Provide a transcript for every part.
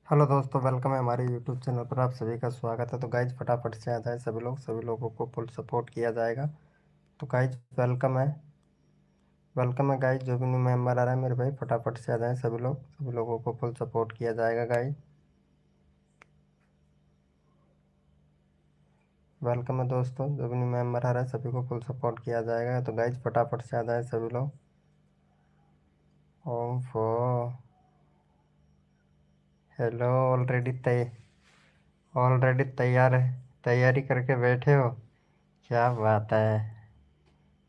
Hello दोस्तों, welcome है हमारे यूट्यूब चैनल पर। आप सभी का स्वागत है। तो गाइज फटाफट से आ जाए सभी लोगों को फुल सपोर्ट किया जाएगा। तो गाइज वेलकम है गाइज। जो भी न्यू मेंबर आ रहा है मेरे भाई, फटाफट से आ जाए सभी लोगों को फुल सपोर्ट किया जाएगा गाइज। वेलकम है दोस्तों, जो भी न्यू मेंबर आ रहा है सभी को फुल सपोर्ट किया जाएगा। तो गाइज फटाफट से आ जाए सभी लोग। ओम फो हेलो। ऑलरेडी तैयार है, तैयारी करके बैठे हो? क्या बात है।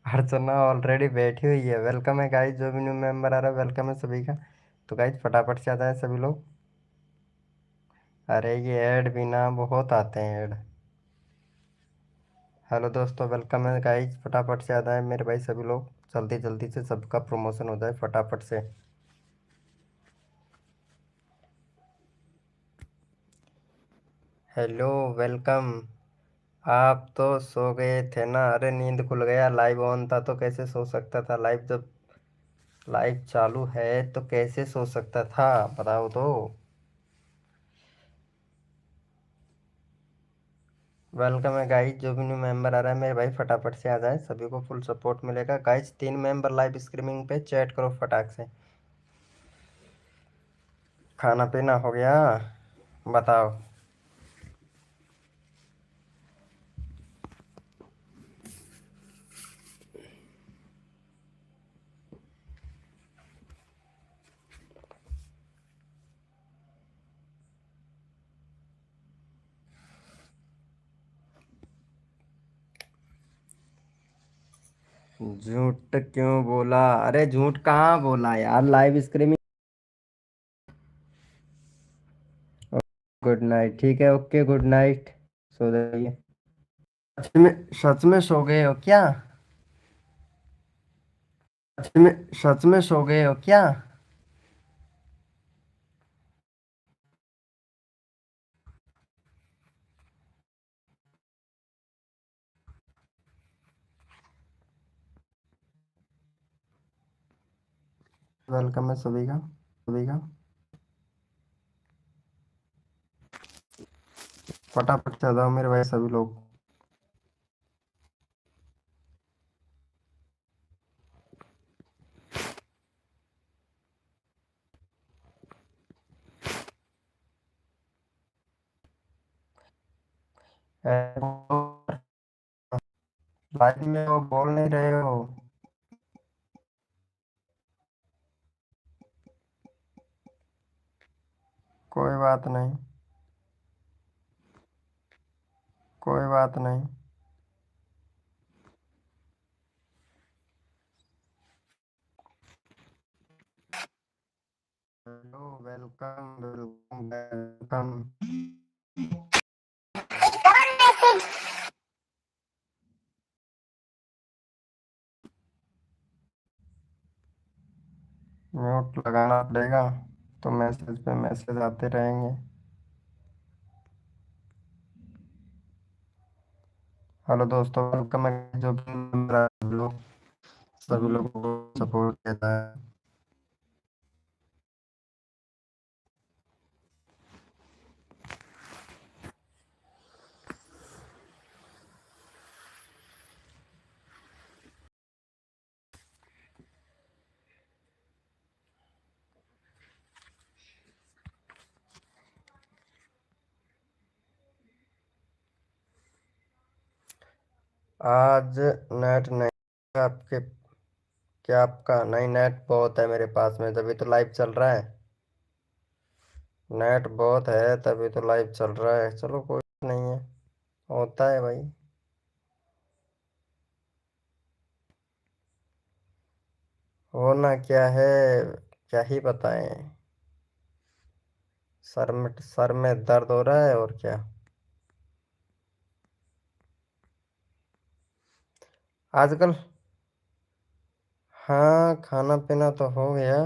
अर्चना ऑलरेडी बैठी हुई है। वेलकम है गाइस, जो भी न्यू मेंबर आ रहा है वेलकम है सभी का। तो गाइस फटाफट से आ जाए सभी लोग। अरे ये ऐड भी ना बहुत आते हैं ऐड। हेलो दोस्तों, वेलकम है गाइस, फटाफट से आ जाए मेरे भाई सभी लोग। जल्दी जल्दी से सबका प्रमोशन हो जाए फटाफट से। Hello, welcome. आप तो सो गए थे ना? अरे नींद खुल गया, लाइव ऑन था तो कैसे सो सकता था? जब लाइव चालू है तो कैसे सो सकता था, बताओ तो। वेलकम है गाइस, जो भी न्यू मेंबर आ रहा है मेरे भाई फटाफट से आ जाए, सभी को फुल सपोर्ट मिलेगा गाइस। 3 मेंबर लाइव स्ट्रीमिंग पे चैट करो फटाक से। खाना पीना हो गया? बताओ। झूठ क्यों बोला? अरे झूठ कहाँ बोला यार, लाइव स्ट्रीमिंग। गुड नाइट, ठीक है, ओके, गुड नाइट। सो जाइए। सच में सो गए हो क्या? सच में सो गए हो क्या? वेलकम है सभी का। फटाफट से आ जाओ मेरे भाई सभी लोग। लाइव में वो बोल नहीं रहे हो? कोई बात नहीं, कोई बात नहीं। Hello, welcome welcome welcome. Mute लगाना पड़ेगा, तो मैसेज पे मैसेज आते रहेंगे। हेलो दोस्तों, वेलकम है। जो भी member आए, सभी लोगों को सपोर्ट किया जाए। आज नेट नहीं आपके? क्या आपका नहीं? नेट बहुत है मेरे पास में, तभी तो लाइव चल रहा है। नेट बहुत है तभी तो लाइव चल रहा है। चलो कोई नहीं है, होता है भाई। होना क्या है, क्या ही बताएं। सर में दर्द हो रहा है और क्या। आजकल हाँ, खाना पीना तो हो गया।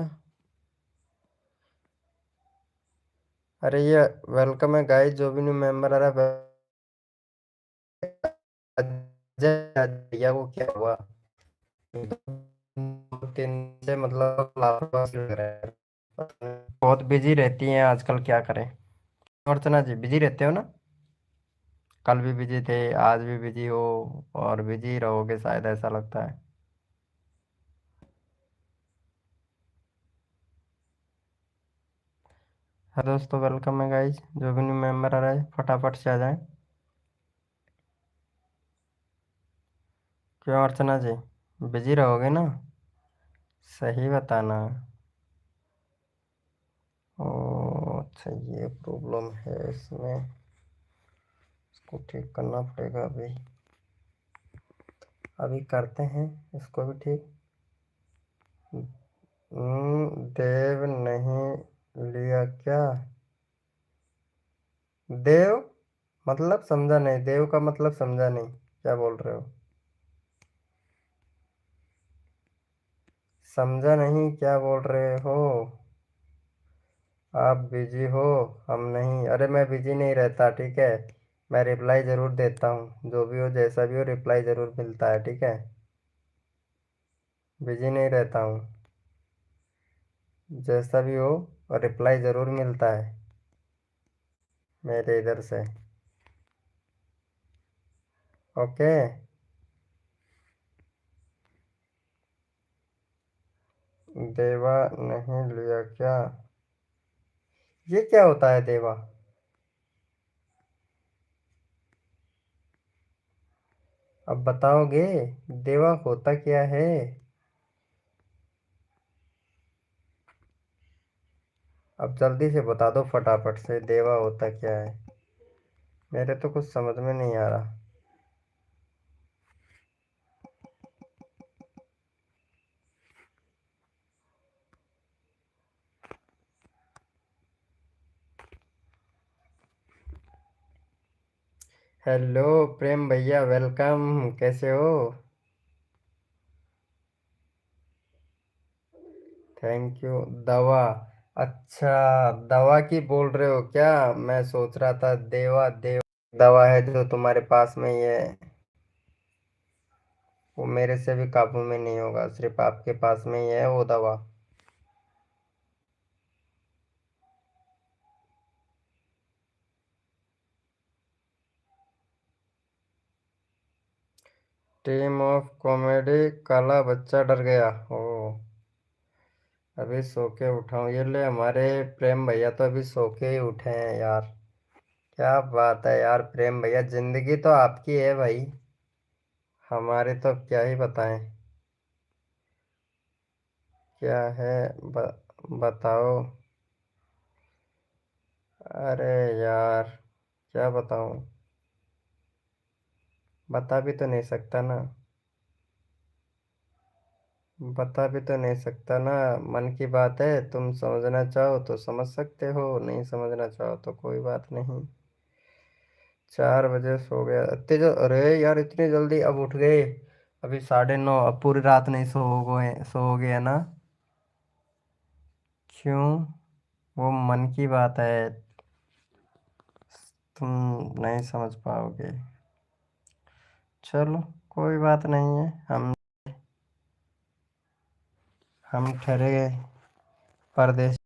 अरे ये वेलकम है गाइस, जो भी न्यू मेंबर आ रहा है। अजय भैया को क्या हुआ? 2 दिन से मतलब लापरवाही लग रहा है। बहुत बिजी रहती हैं आजकल, क्या करें। अर्चना जी बिजी रहते हो ना? कल भी बिजी थे, आज भी बिजी हो, और बिजी रहोगे शायद, ऐसा लगता है। हाँ दोस्तों, वेलकम है गाइज। जो भी न्यू मेंबर आ रहा है फटाफट से आ जाए। क्यों अर्चना जी, बिजी रहोगे ना? सही बताना। ओ अच्छा, ये प्रॉब्लम है इसमें, इसको ठीक करना पड़ेगा अभी। अभी करते हैं इसको भी ठीक। देव नहीं लिया क्या? देव मतलब समझा नहीं, देव का मतलब समझा नहीं, क्या बोल रहे हो? समझा नहीं, क्या बोल रहे हो? आप बिजी हो? हम नहीं, अरे मैं बिजी नहीं रहता, ठीक है। मैं रिप्लाई ज़रूर देता हूँ, जो भी हो जैसा भी हो रिप्लाई ज़रूर मिलता है, ठीक है। बिजी नहीं रहता हूँ, जैसा भी हो और रिप्लाई ज़रूर मिलता है मेरे इधर से। ओके। देवा नहीं लिया क्या? ये क्या होता है देवा? अब बताओगे? देवा होता क्या है? अब जल्दी से बता दो फटाफट से, देवा होता क्या है? मेरे तो कुछ समझ में नहीं आ रहा। हेलो प्रेम भैया, वेलकम, कैसे हो? Thank you. दवा? अच्छा, दवा की बोल रहे हो क्या? मैं सोच रहा था देवा देव दवा है जो तुम्हारे पास में ही है। वो मेरे से भी काबू में नहीं होगा, सिर्फ आपके पास में ही है वो दवा। टीम ऑफ कॉमेडी, काला बच्चा डर गया। ओ, अभी सो के उठा हूँ, ये ले हमारे प्रेम भैया तो अभी सो के ही उठे हैं यार। क्या बात है यार प्रेम भैया, जिंदगी तो आपकी है भाई, हमारे तो अब क्या ही बताएं। क्या है? बताओ। अरे यार, क्या बताऊं? बता भी तो नहीं सकता ना। बता भी तो नहीं सकता ना। मन की बात है, तुम समझना चाहो तो समझ सकते हो, नहीं समझना चाहो तो कोई बात नहीं। 4 बजे सो गया इतने अरे यार, इतनी जल्दी अब उठ गए? अभी 9:30, अब पूरी रात नहीं सो गए ना? क्यों? वो मन की बात है, तुम नहीं समझ पाओगे। चलो, कोई बात नहीं है। हम ठहरे परदेश।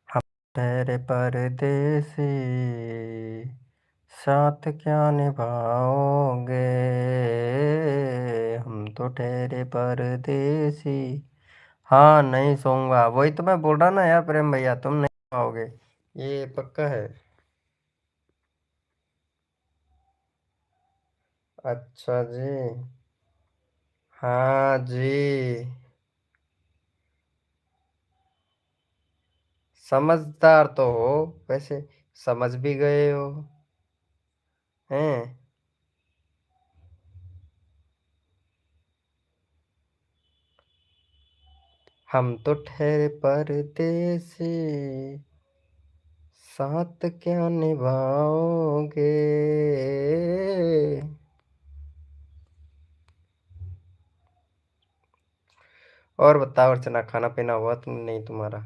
हम ठहरे परदेसी, साथ क्या निभाओगे? हम तो ठहरे परदेसी। हाँ, नहीं सोऊंगा, वही तो मैं बोल रहा ना यार प्रेम भैया, तुम नहीं पाओगे, ये पक्का है। अच्छा जी। हाँ जी। समझदार तो हो वैसे, समझ भी गए हो, हैं? हम तो ठहरे परदेसी, साथ क्या निभाओगे? और बताओ अर्चना, खाना पीना हुआ तुम नहीं तुम्हारा?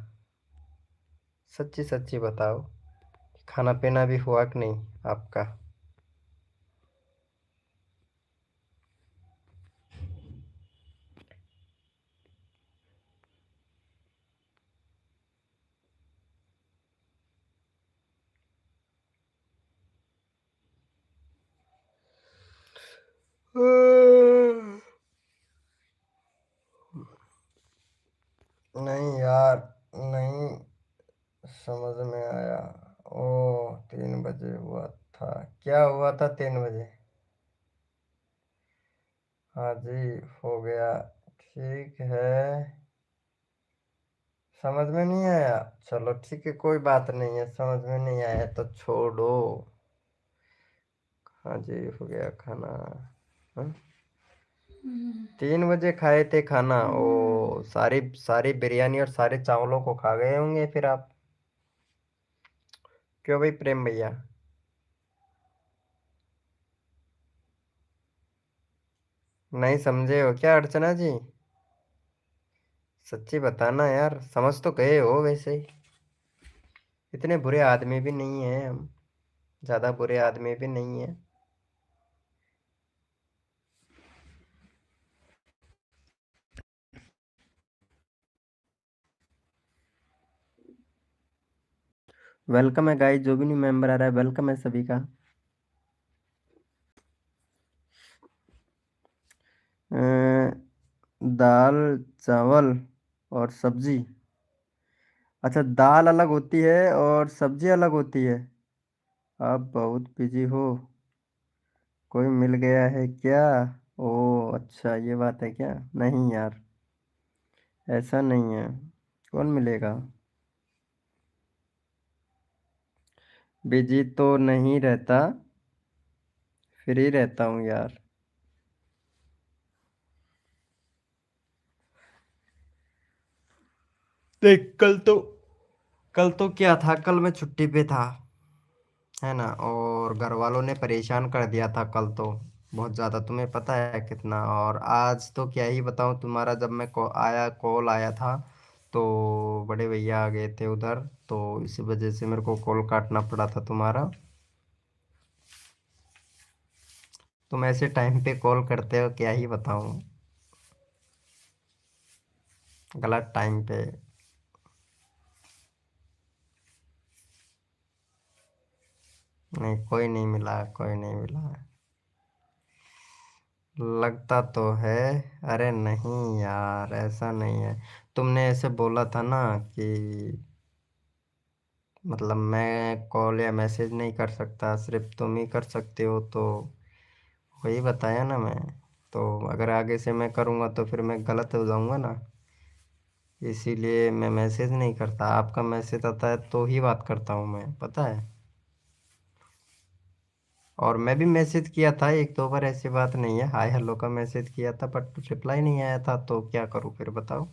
सच्ची सच्ची बताओ, खाना पीना भी हुआ कि नहीं आपका? नहीं यार, नहीं समझ में आया। ओ, 3 बजे हुआ था। क्या हुआ था 3 बजे? हाँ जी, हो गया। ठीक है। समझ में नहीं आया? चलो ठीक है, कोई बात नहीं है, समझ में नहीं आया तो छोड़ो। हाँ जी, हो गया खाना। हाँ? 3 बजे खाए थे खाना। ओ, सारी सारी बिरयानी और सारे चावलों को खा गए होंगे फिर आप। क्यों भाई प्रेम भैया? नहीं समझे हो क्या अर्चना जी? सच्ची बताना यार, समझ तो गए हो वैसे ही। इतने बुरे आदमी भी नहीं है हम। ज्यादा बुरे आदमी भी नहीं है। वेलकम है गाइस, जो भी न्यू मेंबर आ रहा है वेलकम है सभी का। दाल, चावल और सब्जी। अच्छा, दाल अलग होती है और सब्जी अलग होती है। आप बहुत बिजी हो। कोई मिल गया है क्या? ओ, अच्छा ये बात है क्या? नहीं यार, ऐसा नहीं है। कौन मिलेगा? बिजी तो नहीं रहता, फ्री रहता हूँ यार। देख, कल तो क्या था, कल मैं छुट्टी पे था, है ना। और घर वालों ने परेशान कर दिया था कल तो, बहुत ज़्यादा, तुम्हें पता है कितना। और आज तो क्या ही बताऊँ तुम्हारा, जब मैं कॉल आया था तो बड़े भैया आ गए थे उधर, तो इसी वजह से मेरे को कॉल काटना पड़ा था तुम्हारा। तुम ऐसे टाइम पे कॉल करते हो, क्या ही बताऊँ। गलत टाइम पे। नहीं, कोई नहीं मिला, कोई नहीं मिला। लगता तो है। अरे नहीं यार, ऐसा नहीं है। तुमने ऐसे बोला था ना कि मतलब मैं कॉल या मैसेज नहीं कर सकता, सिर्फ तुम ही कर सकते हो, तो वही बताया ना मैं। तो अगर आगे से मैं करूँगा तो फिर मैं गलत हो जाऊँगा ना। इसीलिए मैं मैसेज नहीं करता, आपका मैसेज आता है तो ही बात करता हूँ मैं, पता है। और मैं भी मैसेज किया था एक दो बार, ऐसी बात नहीं है, हाय हेलो का मैसेज किया था, बट रिप्लाई नहीं आया था, तो क्या करूँ फिर बताओ।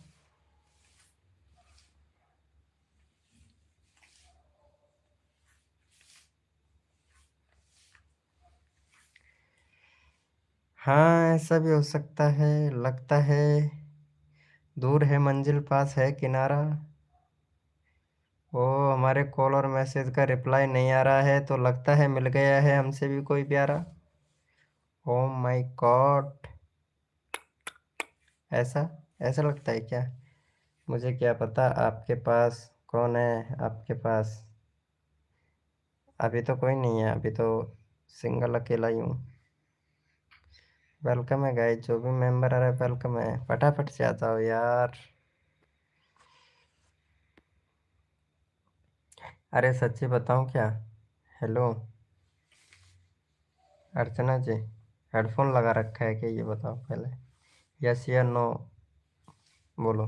हाँ, ऐसा भी हो सकता है। लगता है दूर है मंजिल पास है किनारा। ओ, हमारे कॉल और मैसेज का रिप्लाई नहीं आ रहा है, तो लगता है मिल गया है हमसे भी कोई प्यारा। Oh my God. ऐसा ऐसा लगता है क्या? मुझे क्या पता आपके पास कौन है आपके पास। अभी तो कोई नहीं है, अभी तो सिंगल अकेला ही हूँ। वेलकम है गाइस, जो भी मेंबर आ रहा है वेलकम है, फटाफट से आ जाओ यार। अरे सच्ची बताऊँ क्या? हेलो अर्चना जी, हेडफोन लगा रखा है क्या, ये बताओ पहले। यस या नो, बोलो।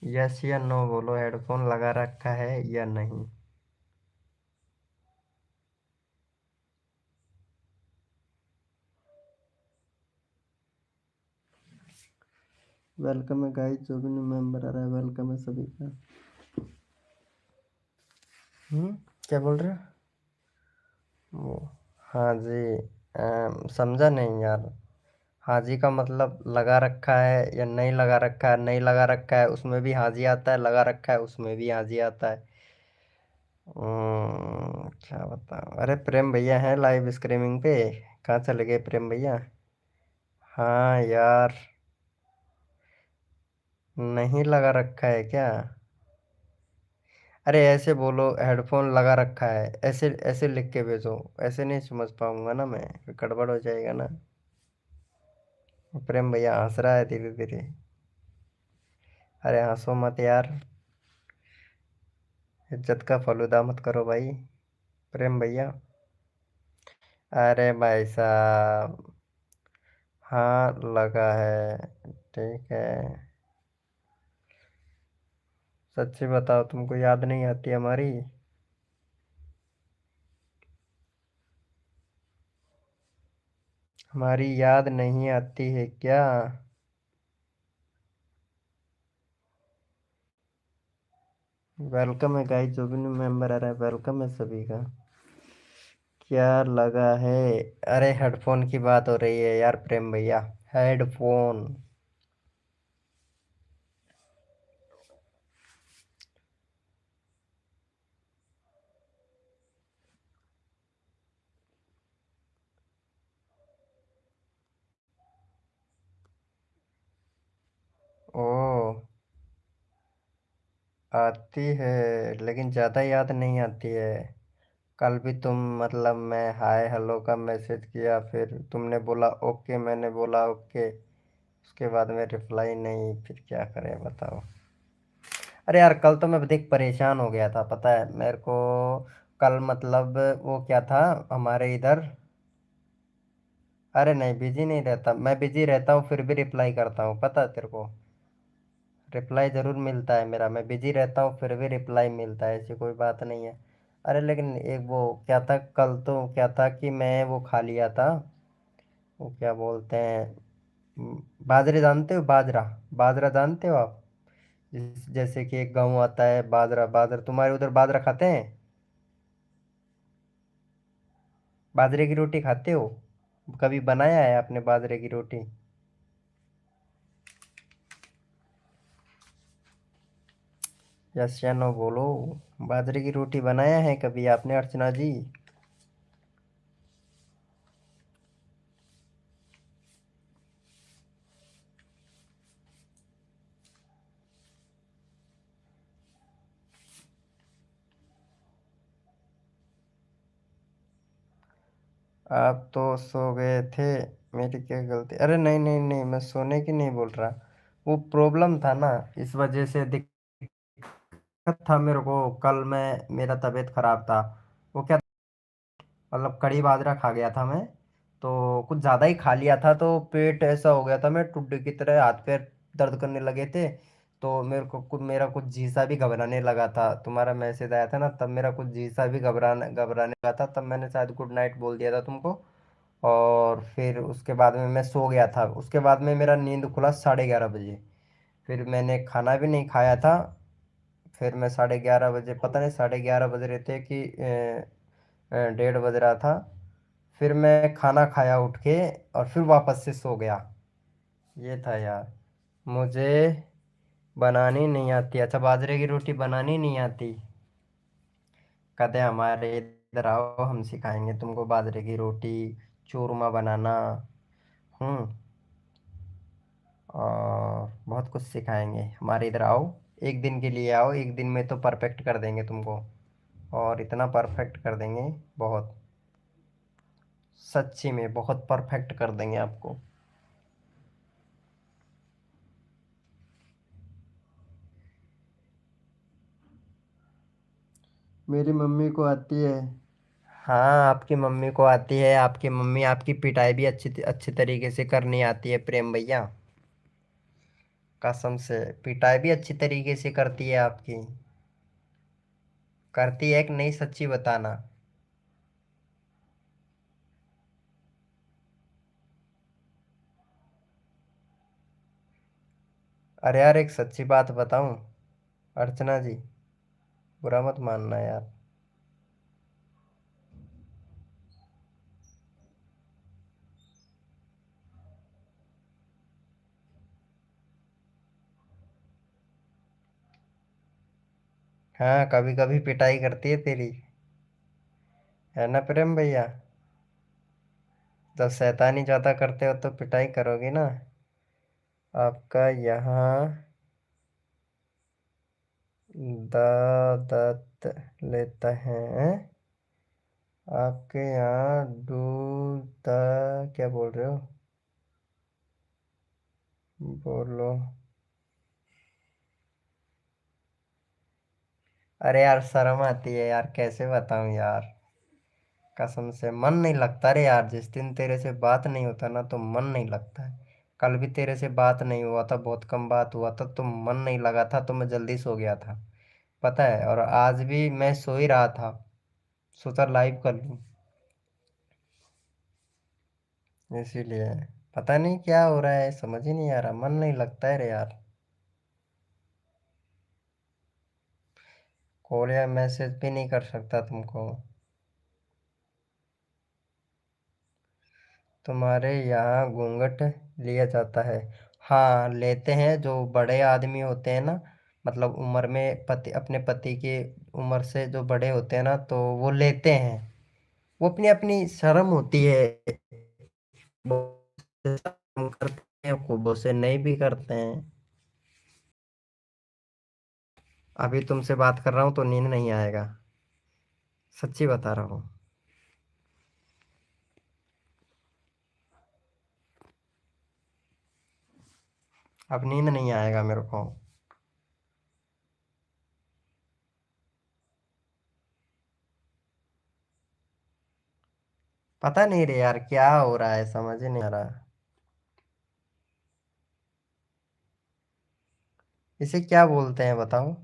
यस या नो बोलो, हेडफोन लगा रखा है या नहीं। वेलकम है गाइस, जो भी न्यू मेंबर आ रहा है वेलकम है सभी का। क्या बोल रहे हो वो? हाँ जी। समझा नहीं यार। हाँ जी का मतलब लगा रखा है या नहीं लगा रखा है? नहीं लगा रखा है उसमें भी हाँ जी आता है, लगा रखा है उसमें भी हाँ जी आता है। क्या बताऊँ। अरे प्रेम भैया हैं लाइव स्ट्रीमिंग पे। कहाँ चले गए प्रेम भैया? हाँ यार। नहीं लगा रखा है क्या? अरे ऐसे बोलो, हेडफोन लगा रखा है, ऐसे ऐसे लिख के भेजो। ऐसे नहीं समझ पाऊंगा ना मैं, फिर गड़बड़ हो जाएगा ना। प्रेम भैया हंस रहा है धीरे धीरे। अरे हंसो मत यार। इज्जत का फलूदा मत करो भाई। प्रेम भैया। अरे भाई साहब। हाँ लगा है। ठीक है। सच्ची बताओ, तुमको याद नहीं आती हमारी? हमारी याद नहीं आती है क्या? वेलकम है गाइस, जो भी न्यू मेंबर आ रहा है वेलकम है सभी का। क्या लगा है? अरे हेडफोन की बात हो रही है यार प्रेम भैया। हेडफोन। ओ। आती है, लेकिन ज़्यादा याद नहीं आती है। कल भी तुम मतलब मैं हाय हेलो का मैसेज किया, फिर तुमने बोला ओके, मैंने बोला ओके। उसके बाद में रिप्लाई नहीं, फिर क्या करें बताओ। अरे यार कल तो मैं देख परेशान हो गया था, पता है मेरे को। कल मतलब वो क्या था हमारे इधर। अरे नहीं बिजी नहीं रहता, मैं बिजी रहता हूँ फिर भी रिप्लाई करता हूँ, पता है तेरे को। रिप्लाई ज़रूर मिलता है मेरा, मैं बिजी रहता हूँ फिर भी रिप्लाई मिलता है, ऐसी कोई बात नहीं है। अरे लेकिन एक वो क्या था, कल तो क्या था कि मैं वो खा लिया था। वो क्या बोलते हैं, बाजरे जानते हो, बाजरा? बाजरा जानते हो आप? जैसे कि एक गाँव आता है बाजरा, बाजरा तुम्हारे उधर बाजरा खाते हैं? बाजरे की रोटी खाते हो? कभी बनाया है आपने बाजरे की रोटी? यस या नो बोलो। बाजरे की रोटी बनाया है कभी आपने अर्चना जी? आप तो सो गए थे। मेरी क्या गलती? अरे नहीं नहीं नहीं, मैं सोने की नहीं बोल रहा। वो प्रॉब्लम था ना, इस वजह से दिक्कत था मेरे को। कल मैं मेरा तबीयत खराब था। वो क्या, मतलब कड़ी बाजरा खा गया था मैं। तो कुछ ज़्यादा ही खा लिया था, तो पेट ऐसा हो गया था, मैं टुड्डी की तरह हाथ पैर दर्द करने लगे थे। तो मेरे को कुछ मेरा कुछ जी सा भी घबराने लगा था, तुम्हारा मैसेज आया था ना, तब मेरा कुछ जी सा भी घबराने घबराने लगा था, तब मैंने शायद गुड नाइट बोल दिया था तुमको। और फिर उसके बाद में मैं सो गया था, उसके बाद में मेरा नींद खुला 11:30 बजे। फिर मैंने खाना भी नहीं खाया था। फिर मैं 11:30 बजे, पता नहीं 11:30 बज रहे थे कि 1:30 बज रहा था। फिर मैं खाना खाया उठ के, और फिर वापस से सो गया। ये था यार। मुझे बनानी नहीं आती? अच्छा, बाजरे की रोटी बनानी नहीं आती? कहते हमारे इधर आओ, हम सिखाएंगे तुमको बाजरे की रोटी, चूरमा बनाना। हम्म। और बहुत कुछ सिखाएंगे, हमारे इधर आओ। एक दिन के लिए आओ, एक दिन में तो परफेक्ट कर देंगे तुमको। और इतना परफेक्ट कर देंगे, बहुत। सच्ची में बहुत परफेक्ट कर देंगे आपको। मेरी मम्मी को आती है। हाँ आपकी मम्मी को आती है, आपकी मम्मी आपकी पिटाई भी अच्छी अच्छी तरीके से करनी आती है प्रेम भैया। कसम से पिटाई भी अच्छी तरीके से करती है आपकी। करती है कि नहीं, सच्ची बताना। अरे यार एक सच्ची बात बताऊं, अर्चना जी, बुरा मत मानना यार। हाँ कभी कभी पिटाई करती है तेरी, है ना प्रेम भैया? जब शैतानी ज्यादा करते हो तो पिटाई करोगी ना। आपका यहाँ दत्त लेता है आपके यहाँ दूध क्या बोल रहे हो? बोलो। अरे यार शर्म आती है यार, कैसे बताऊं यार। कसम से मन नहीं लगता रे यार, जिस दिन तेरे से बात नहीं होता ना तो मन नहीं लगता है। कल भी तेरे से बात नहीं हुआ था, बहुत कम बात हुआ था तो मन नहीं लगा था, तो मैं जल्दी सो गया था। पता है, और आज भी मैं सो ही रहा था, सोचा लाइव कर लूं। इसीलिए पता नहीं क्या हो रहा है, समझ ही नहीं आ रहा, मन नहीं लगता है रे यार। कॉल या मैसेज भी नहीं कर सकता तुमको। तुम्हारे यहाँ घूंघट लिया जाता है? हाँ लेते हैं, जो बड़े आदमी होते हैं ना, मतलब उम्र में पति, अपने पति की उम्र से जो बड़े होते हैं ना, तो वो लेते हैं। वो अपनी अपनी शर्म होती है, वो से शर्म करते हैं, खूबों से नहीं भी करते हैं। अभी तुमसे बात कर रहा हूँ तो नींद नहीं आएगा, सच्ची बता रहा हूँ। अब नींद नहीं आएगा मेरे को। पता नहीं रे यार क्या हो रहा है, समझ ही नहीं आ रहा। इसे क्या बोलते हैं बताओ?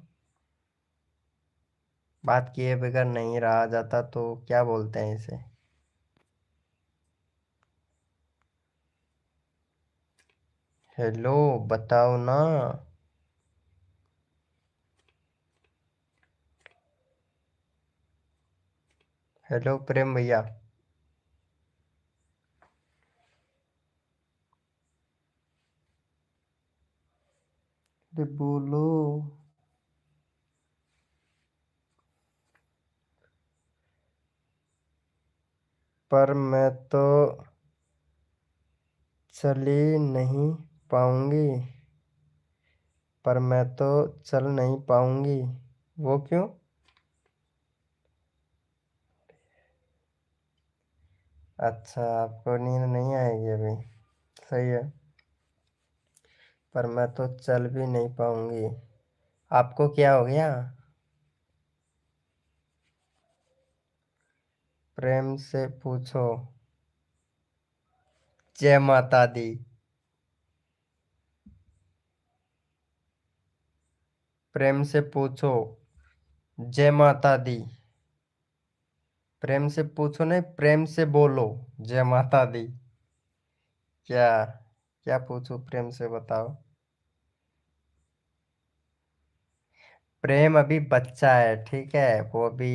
बात किए बगैर नहीं रहा जाता तो क्या बोलते हैं इसे? हेलो, बताओ ना। हेलो प्रेम भैया। अरे बोलो। पर मैं तो चल ही नहीं पाऊंगी। पर मैं तो चल नहीं पाऊंगी। वो क्यों? अच्छा, आपको नींद नहीं आएगी अभी? सही है। पर मैं तो चल भी नहीं पाऊंगी। आपको क्या हो गया? प्रेम से पूछो। जय माता दी। प्रेम से पूछो। जय माता दी। प्रेम से पूछो नहीं, प्रेम से बोलो। जय माता दी। क्या? क्या पूछो प्रेम से, बताओ। प्रेम अभी बच्चा है, ठीक है, वो अभी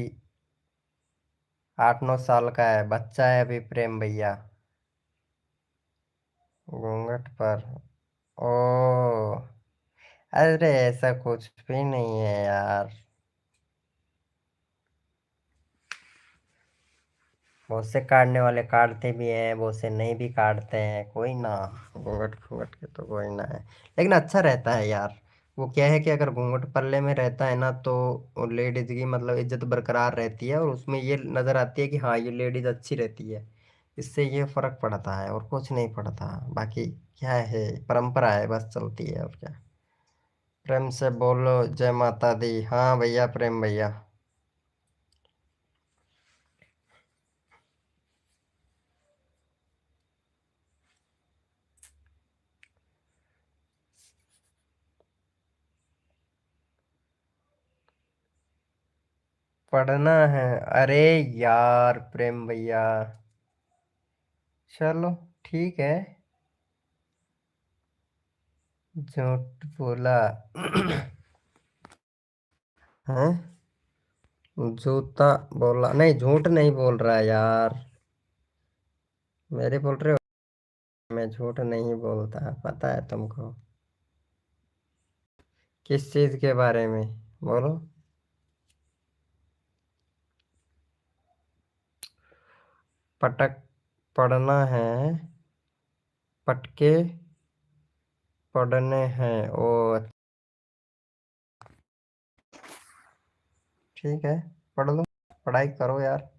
8-9 साल का है, बच्चा है अभी प्रेम भैया। घूंघट पर? ओ, अरे ऐसा कुछ भी नहीं है यार। बहुत से काटने वाले काटते भी हैं, बहुत से नहीं भी काटते हैं, कोई ना। घूंघट घूंघट के तो कोई ना है, लेकिन अच्छा रहता है यार। वो क्या है कि अगर घूंघट पल्ले में रहता है ना, तो लेडीज की मतलब इज्जत बरकरार रहती है, और उसमें ये नजर आती है कि हाँ ये लेडीज अच्छी रहती है। इससे ये फर्क पड़ता है और कुछ नहीं पड़ता। बाकी क्या है, परंपरा है, बस चलती है और क्या। प्रेम से बोलो जय माता दी। हाँ भैया, प्रेम भैया। पढ़ना है? अरे यार प्रेम भैया, चलो ठीक है। झूठ बोला? हैं? जूता बोला नहीं, झूठ नहीं बोल रहा यार। मेरे बोल रहे हो? मैं झूठ नहीं बोलता, पता है तुमको। किस चीज के बारे में? बोलो। पटक? पढ़ना है? पटके पढ़ने हैं? ओ। ठीक है, पढ़ लो, पढ़ाई करो यार,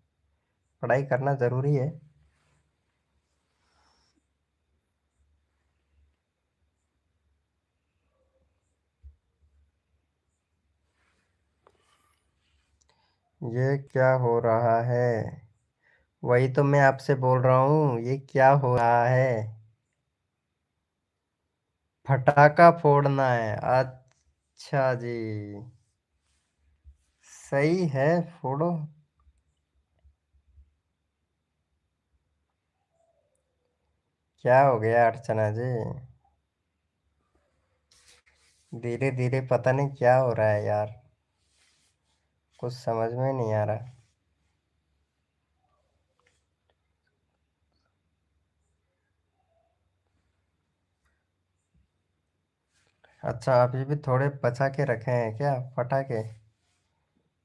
पढ़ाई करना ज़रूरी है। ये क्या हो रहा है? वही तो मैं आपसे बोल रहा हूँ, ये क्या हो रहा है? फटाका फोड़ना है, अच्छा जी। सही है, फोड़ो। क्या हो गया अर्चना जी? धीरे धीरे पता नहीं क्या हो रहा है यार, कुछ समझ में नहीं आ रहा। अच्छा, अभी भी थोड़े बचा के रखे हैं क्या पटाखे?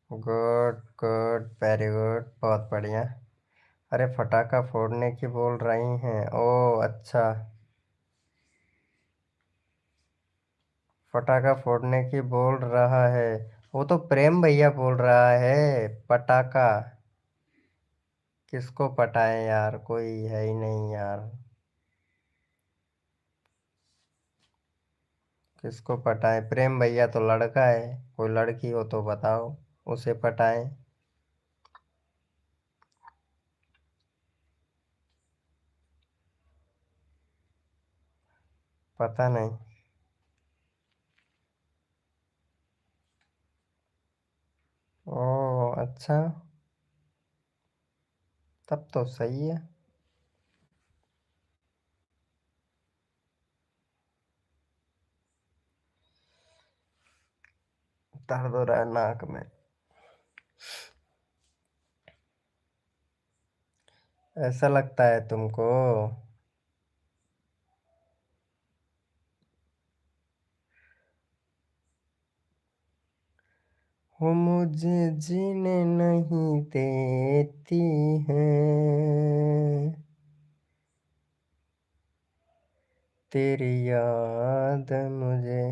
गुड गुड, वेरी गुड, बहुत बढ़िया। अरे फटाका फोड़ने की बोल रही हैं, ओ अच्छा। फटाका फोड़ने की बोल रहा है, वो तो प्रेम भैया बोल रहा है पटाखा। किसको पटाए यार, कोई है ही नहीं यार। किसको पटाए? प्रेम भैया तो लड़का है, कोई लड़की हो तो बताओ, उसे पटाए। पता नहीं। ओ अच्छा, तब तो सही है। दर्द हो रहा है नाक में। ऐसा लगता है तुमको? वो मुझे जीने नहीं देती है, तेरी याद मुझे।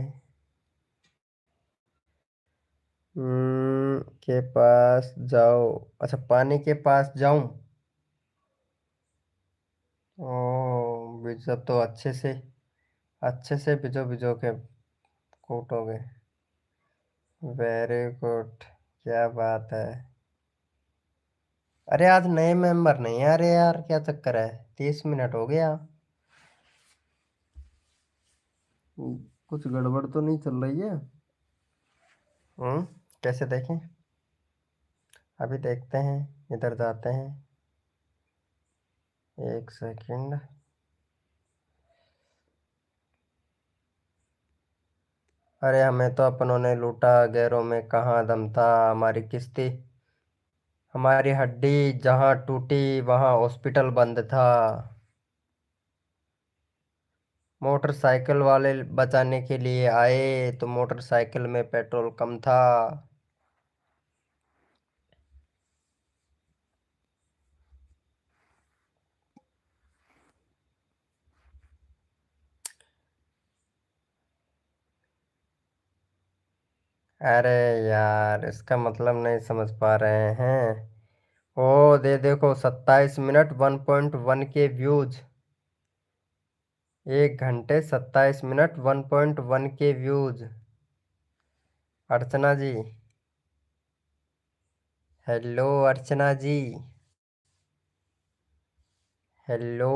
के पास जाओ, अच्छा पानी के पास जाऊं। ओ भिजो तो अच्छे से, अच्छे से भिजो भिजो के कूटोगे। वेरी गुड, क्या बात है। अरे आज नए मेंबर नहीं आ रहे यार, क्या चक्कर है? 30 मिनट हो गया। कुछ गड़बड़ तो नहीं चल रही है? कैसे देखें? अभी देखते हैं, इधर जाते हैं। एक सेकंड। अरे हमें तो अपनों ने लूटा, गैरों में कहाँ दम था। हमारी किस्ती, हमारी हड्डी जहाँ टूटी वहाँ हॉस्पिटल बंद था। मोटरसाइकिल वाले बचाने के लिए आए तो मोटरसाइकिल में पेट्रोल कम था। अरे यार, इसका मतलब नहीं समझ पा रहे हैं। ओ दे देखो, 27 मिनट 1.1 के व्यूज। 1 घंटे 27 मिनट 1.1 के व्यूज। अर्चना जी, हेलो अर्चना जी, हेलो।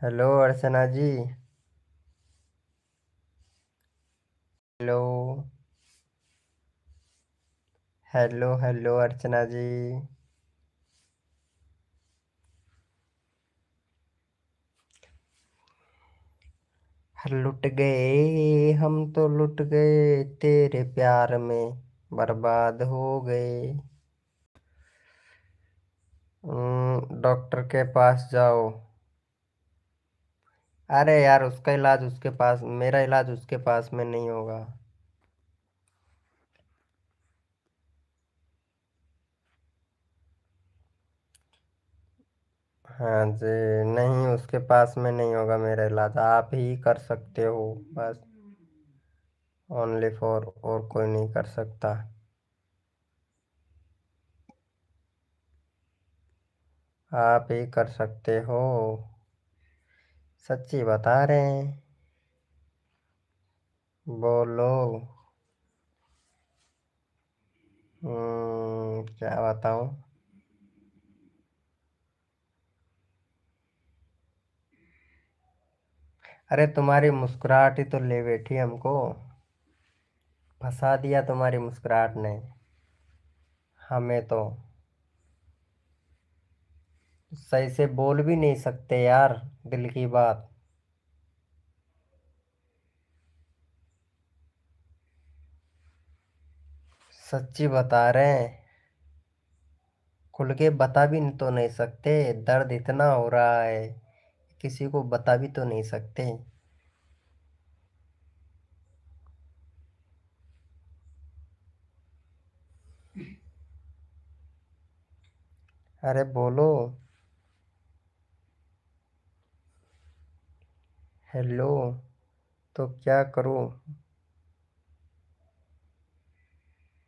हेलो अर्चना जी, हेलो। हेलो हेलो अर्चना जी। लुट गए हम तो, लुट गए तेरे प्यार में, बर्बाद हो गए। डॉक्टर के पास जाओ। अरे यार, उसका इलाज उसके पास, मेरा इलाज उसके पास में नहीं होगा। हाँ जी। नहीं, उसके पास में नहीं होगा मेरा इलाज, आप ही कर सकते हो बस। ओनली फॉर, और कोई नहीं कर सकता। आप ही कर सकते हो। सच्ची बता रहे हैं। बोलो। क्या बताऊं। अरे तुम्हारी मुस्कुराहट ही तो ले बैठी हमको। फंसा दिया तुम्हारी मुस्कुराहट ने हमें तो। सही से बोल भी नहीं सकते यार, दिल की बात। सच्ची बता रहे हैं। खुल के बता भी तो नहीं सकते, दर्द इतना हो रहा है, किसी को बता भी तो नहीं सकते। अरे बोलो। हेलो। तो क्या करूं।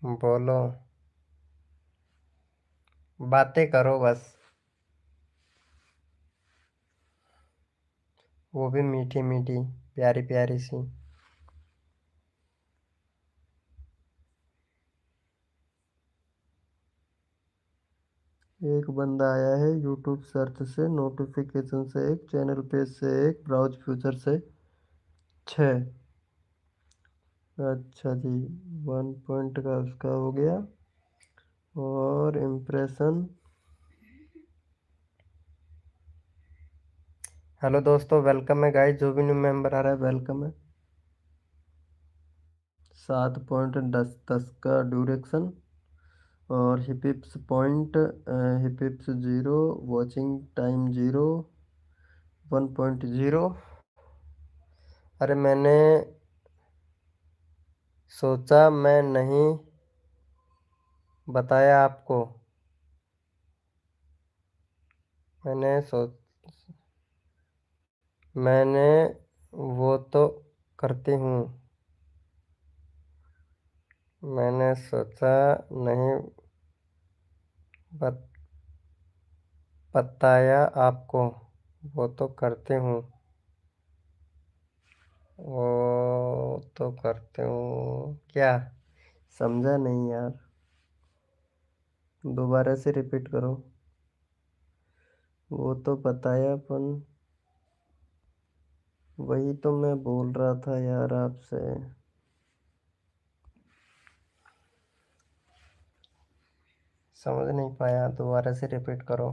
बोलो। बातें करो बस। वो भी मीठी मीठी, प्यारी प्यारी सी। एक बंदा आया है यूट्यूब सर्च से, नोटिफिकेशन से एक, चैनल पेज से एक, ब्राउज फ्यूचर से 6। अच्छा जी। 1 पॉइंट का उसका हो गया। और इम्प्रेशन। हेलो दोस्तों, वेलकम है गाइस, जो भी न्यू मेंबर आ रहा है वेलकम है। 7.10 का ड्यूरेक्शन। और हिपिप्स पॉइंट, हिपिप्स 0, वॉचिंग टाइम 0, 1.0। अरे मैंने सोचा मैं नहीं बताया आपको। मैंने सोच मैंने वो तो करती हूँ। मैंने सोचा नहीं बत, बताया आपको। वो तो करती हूँ। वो तो करती हूँ क्या। समझा नहीं यार, दोबारा से रिपीट करो। वो तो बताया अपन। वही तो मैं बोल रहा था यार आपसे। समझ नहीं पाया, दोबारा से रिपीट करो।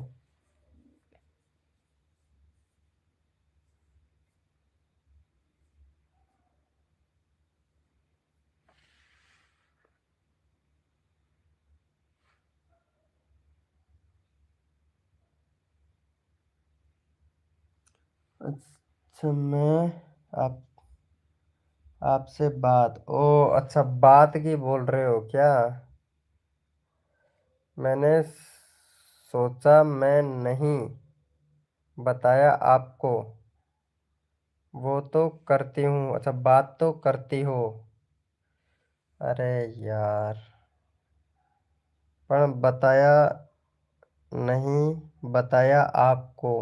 अच्छा, मैं आप आपसे बात, ओ अच्छा, बात की बोल रहे हो क्या। मैंने सोचा मैं नहीं बताया आपको। वो तो करती हूँ, अच्छा बात तो करती हो। अरे यार, पर बताया नहीं बताया आपको।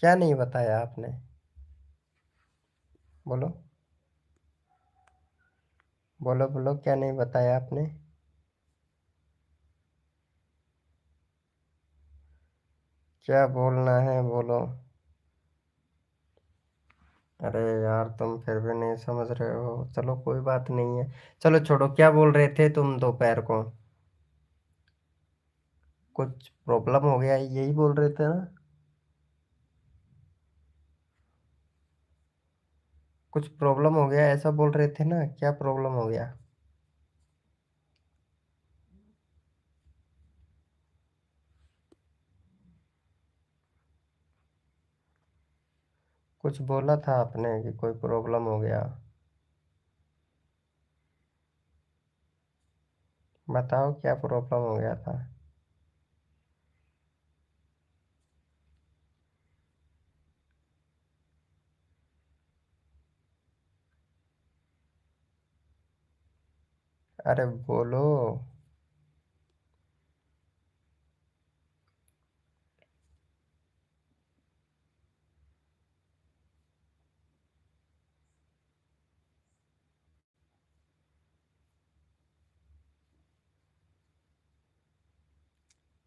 क्या नहीं बताया आपने। बोलो। बोलो बोलो, क्या नहीं बताया आपने। क्या बोलना है बोलो। अरे यार, तुम फिर भी नहीं समझ रहे हो, चलो कोई बात नहीं है। चलो छोड़ो, क्या बोल रहे थे तुम दोपहर को। कुछ प्रॉब्लम हो गया यही बोल रहे थे ना। कुछ प्रॉब्लम हो गया ऐसा बोल रहे थे ना, क्या प्रॉब्लम हो गया। कुछ बोला था आपने कि कोई प्रॉब्लम हो गया। बताओ क्या प्रॉब्लम हो गया था। अरे बोलो।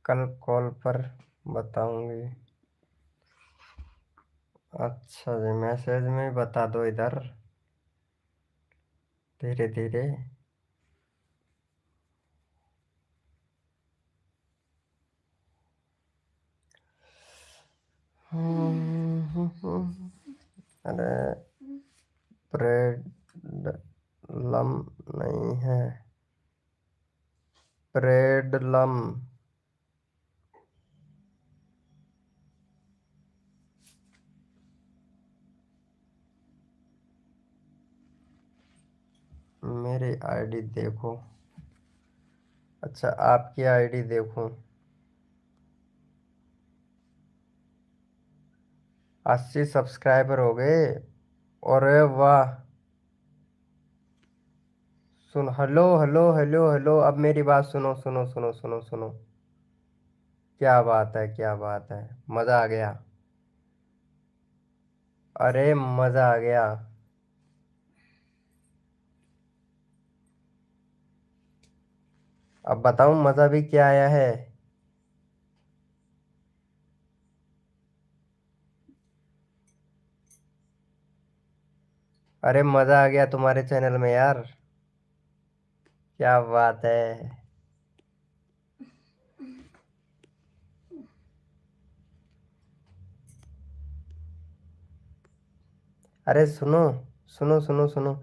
कल कॉल पर बताऊंगी। अच्छा जी, मैसेज में ही बता दो इधर, धीरे धीरे। अरे प्रेडलम नहीं है, प्रेडलम। मेरी आईडी देखो। अच्छा, आपकी आईडी देखो। 80 सब्सक्राइबर हो गए। अरे वाह। सुन, हेलो हेलो हेलो हेलो, अब मेरी बात सुनो सुनो सुनो सुनो सुनो। क्या बात है, क्या बात है। मजा आ गया। अरे मजा आ गया। अब बताऊं मजा भी क्या आया है। अरे मजा आ गया तुम्हारे चैनल में यार। क्या बात है। अरे सुनो सुनो सुनो सुनो।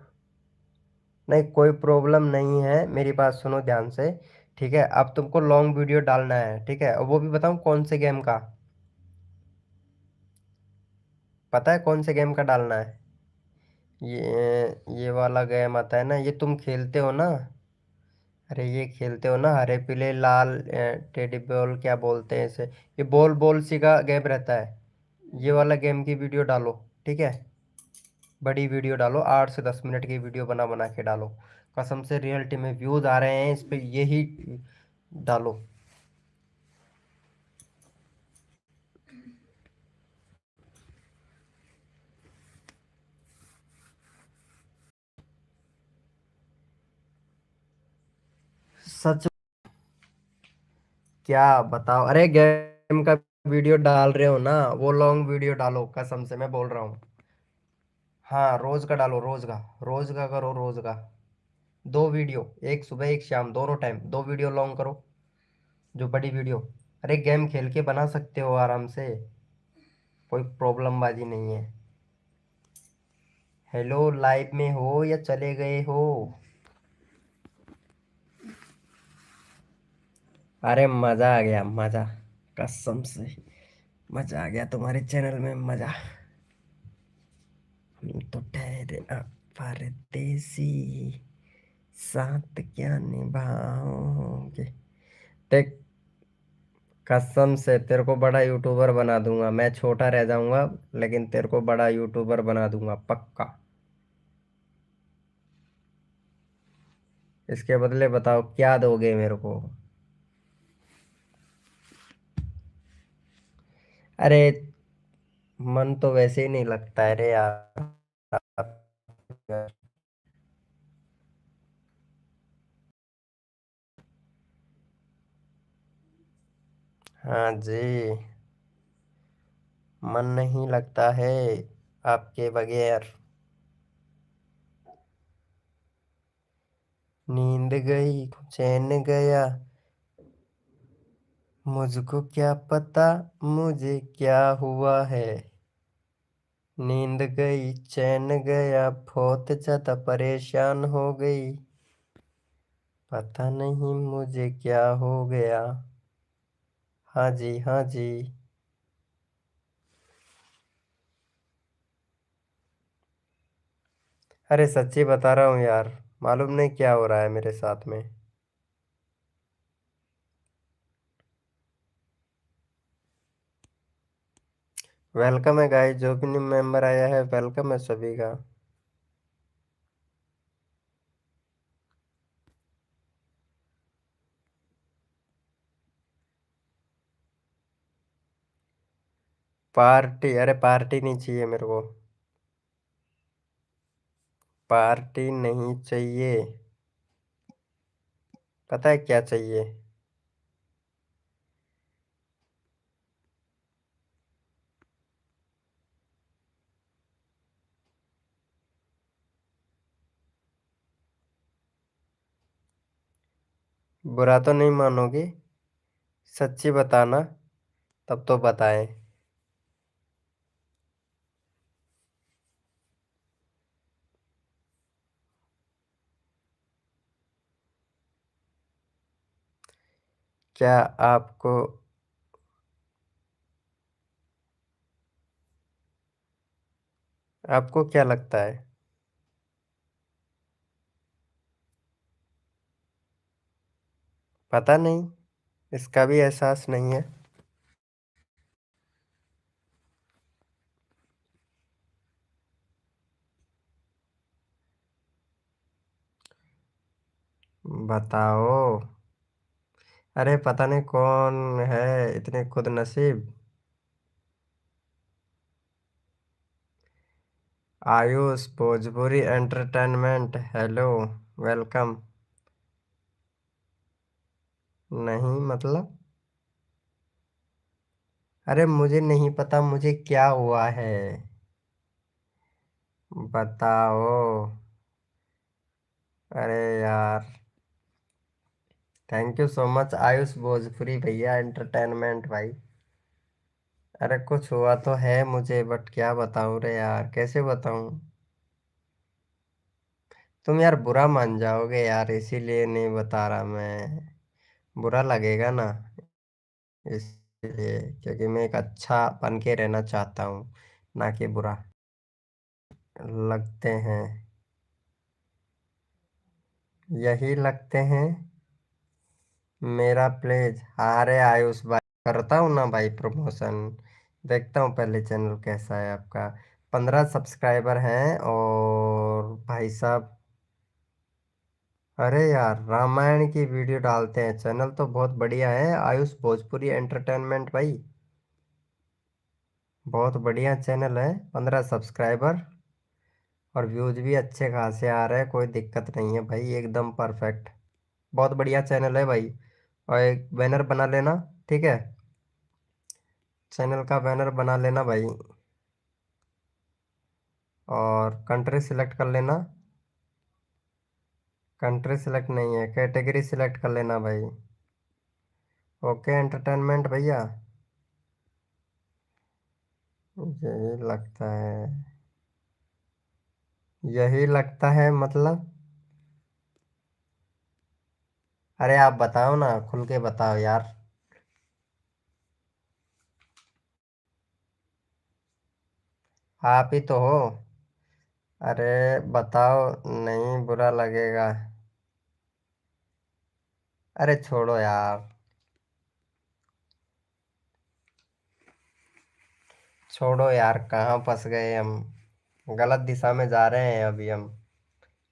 नहीं, कोई प्रॉब्लम नहीं है, मेरी बात सुनो ध्यान से। ठीक है, अब तुमको लॉन्ग वीडियो डालना है, ठीक है, और वो भी बताऊं कौन से गेम का। पता है कौन से गेम का डालना है? ये वाला गेम आता है ना, ये तुम खेलते हो ना। अरे ये खेलते हो ना, हरे पीले लाल टेडी बॉल क्या बोलते हैं इसे। ये बॉल बॉल सी का गेम रहता है। ये वाला गेम की वीडियो डालो। ठीक है, बड़ी वीडियो डालो, 8 से 10 मिनट की वीडियो बना बना के डालो। कसम से रियलिटी में व्यूज आ रहे हैं इस पे, यही डालो। सच। क्या बताओ, अरे गेम का वीडियो डाल रहे हो ना, वो लॉन्ग वीडियो डालो, कसम से मैं बोल रहा हूँ। हाँ, रोज का डालो, रोज का। रोज का करो, रोज का। 2 वीडियो, एक सुबह एक शाम, दोनों टाइम 2 वीडियो लॉन्ग करो। जो बड़ी वीडियो। अरे गेम खेल के बना सकते हो आराम से, कोई प्रॉब्लम बाजी नहीं है। हेलो, लाइव में हो या चले गए हो? अरे मजा आ गया, मजा। कसम से मजा आ गया तुम्हारे चैनल में, मजा। हम तो ठहरे परदेसी, साथ क्या निभाओगे। देख, कसम से तेरे को बड़ा यूट्यूबर बना दूंगा, मैं छोटा रह जाऊंगा, लेकिन तेरे को बड़ा यूट्यूबर बना दूंगा पक्का। इसके बदले बताओ क्या दोगे मेरे को? अरे मन तो वैसे ही नहीं लगता है रे यार। हाँ जी, मन नहीं लगता है आपके बगैर। नींद गई, चैन गया, मुझको क्या पता मुझे क्या हुआ है। नींद गई, चैन गया, बहुत ज्यादा परेशान हो गई, पता नहीं मुझे क्या हो गया। हाँ जी, हाँ जी। अरे सच्ची बता रहा हूँ यार, मालूम नहीं क्या हो रहा है मेरे साथ में। वेलकम है गाइस, जो भी न्यू मेंबर आया है वेलकम है सभी का। पार्टी? अरे पार्टी नहीं चाहिए मेरे को। पार्टी नहीं चाहिए। पता है क्या चाहिए? बुरा तो नहीं मानोगे? सच्ची बताना, तब तो बताएं। क्या आपको आपको क्या लगता है? पता नहीं, इसका भी एहसास नहीं है। बताओ। अरे पता नहीं कौन है इतने खुद नसीब। Ayush Bhojpuri entertainment, hello, welcome. नहीं मतलब? अरे मुझे नहीं पता मुझे क्या हुआ है। बताओ। अरे यार, thank you so much Ayush Bhojpuri भैया एंटरटेनमेंट भाई। अरे कुछ हुआ तो है मुझे, बट क्या बताऊं रे यार, कैसे बताऊं? तुम यार बुरा मान जाओगे यार, इसीलिए नहीं बता रहा मैं। बुरा लगेगा ना, इसलिए, क्योंकि मैं एक अच्छा बन के रहना चाहता हूँ, ना कि बुरा। लगते हैं। यही लगते हैं। मेरा प्लेज, अरे आयुष भाई, करता हूँ ना भाई प्रमोशन। देखता हूँ पहले चैनल कैसा है आपका। 15 सब्सक्राइबर हैं और भाई साहब, अरे यार रामायण की वीडियो डालते हैं, चैनल तो बहुत बढ़िया है आयुष भोजपुरी एंटरटेनमेंट भाई। बहुत बढ़िया चैनल है। 15 सब्सक्राइबर और व्यूज भी अच्छे खासे आ रहे हैं, कोई दिक्कत नहीं है भाई, एकदम परफेक्ट। बहुत बढ़िया चैनल है भाई। और एक बैनर बना लेना, ठीक है? चैनल का बैनर बना लेना भाई। और कंट्री सिलेक्ट कर लेना। कंट्री सिलेक्ट नहीं है, कैटेगरी सिलेक्ट कर लेना भाई। ओके एंटरटेनमेंट भैया। यही लगता है। यही लगता है मतलब? अरे आप बताओ ना, खुल के बताओ यार। आप ही तो हो। अरे बताओ, नहीं बुरा लगेगा। अरे छोड़ो यार। छोड़ो यार, कहाँ फंस गए हम? गलत दिशा में जा रहे हैं अभी हम।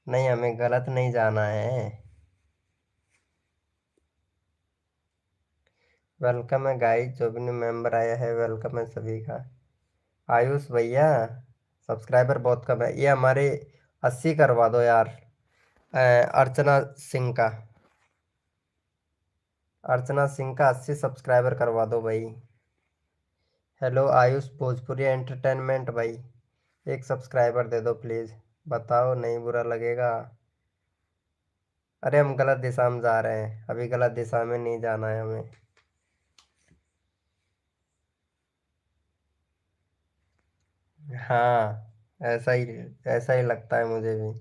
नहीं, हमें गलत नहीं जाना है। वेलकम है गाइस, जो भी न्यू मेंबर आया है वेलकम है सभी का। आयुष भैया, सब्सक्राइबर बहुत कम है, ये हमारे 80 करवा दो यार। अर्चना सिंह का। अर्चना सिंह का 80 सब्सक्राइबर करवा दो भाई। हेलो आयुष भोजपुरी एंटरटेनमेंट भाई, एक सब्सक्राइबर दे दो प्लीज़। बताओ, नहीं बुरा लगेगा? अरे हम गलत दिशा में जा रहे हैं, अभी गलत दिशा में नहीं जाना है हमें। हाँ, ऐसा ही, ऐसा ही लगता है मुझे भी।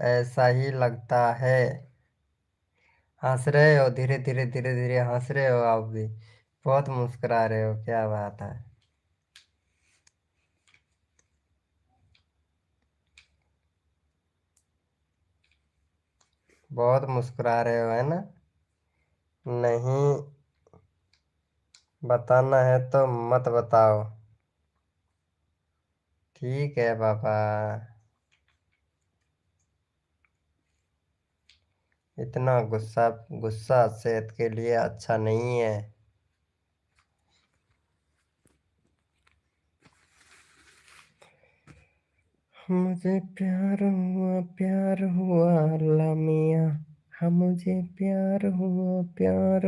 ऐसा ही लगता है। हंस रहे हो, धीरे धीरे धीरे धीरे हंस रहे हो आप भी। बहुत मुस्कुरा रहे हो, क्या बात है? बहुत मुस्कुरा रहे हो, है ना? नहीं, बताना है तो मत बताओ। ठीक है बाबा। इतना गुस्सा गुस्सा सेहत के लिए अच्छा नहीं है। मुझे प्यार हुआ अल्लाह मियाँ। हाँ मुझे प्यार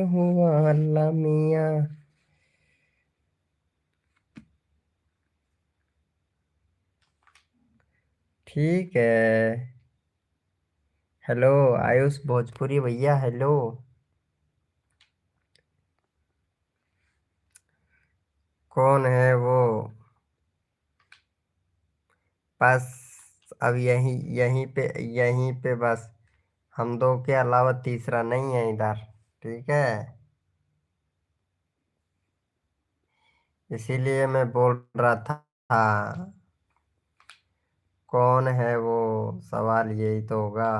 हुआ अल्लाह मियाँ। ठीक है। हेलो आयुष भोजपुरी भैया, हेलो। कौन है वो? बस अब यहीं पे बस। हम दो के अलावा तीसरा नहीं है इधर। ठीक है। इसीलिए मैं बोल रहा था। कौन है वो? सवाल यही तो होगा।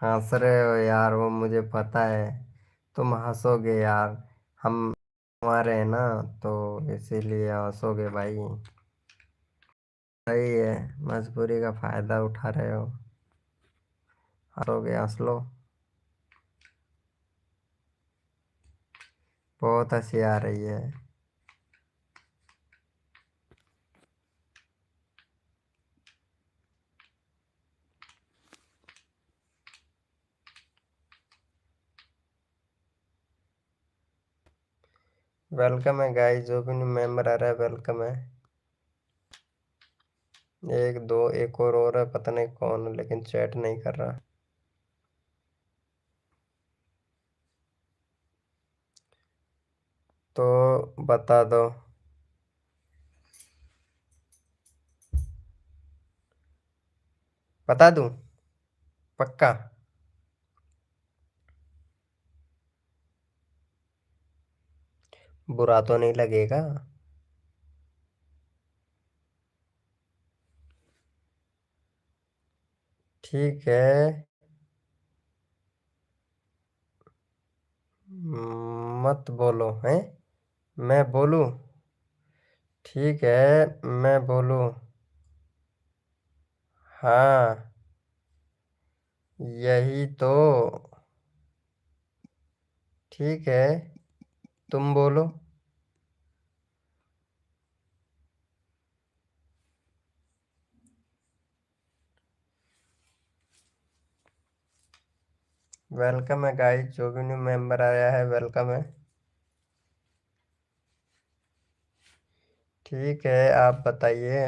हंस रहे हो यार, वो मुझे पता है। तुम हंसोगे यार। हम हमारे हैं ना, तो इसीलिए हंसोगे भाई। सही है। मजबूरी का फायदा उठा रहे हो। हंसोगे, हंस लो। बहुत हंसी आ रही है। वेलकम है गाइस, जो भी न्यू मेंबर आ रहा है वेलकम है। एक दो एक और है, पता नहीं कौन है, लेकिन चैट नहीं कर रहा। तो बता दो। बता दूं? पक्का? बुरा तो नहीं लगेगा? ठीक है। मत बोलो हैं। मैं बोलूं? ठीक है, मैं बोलूं। हाँ, यही तो। ठीक है, तुम बोलो। वेलकम है गाइस, जो भी न्यू मेंबर आया है वेलकम है। ठीक है, आप बताइए।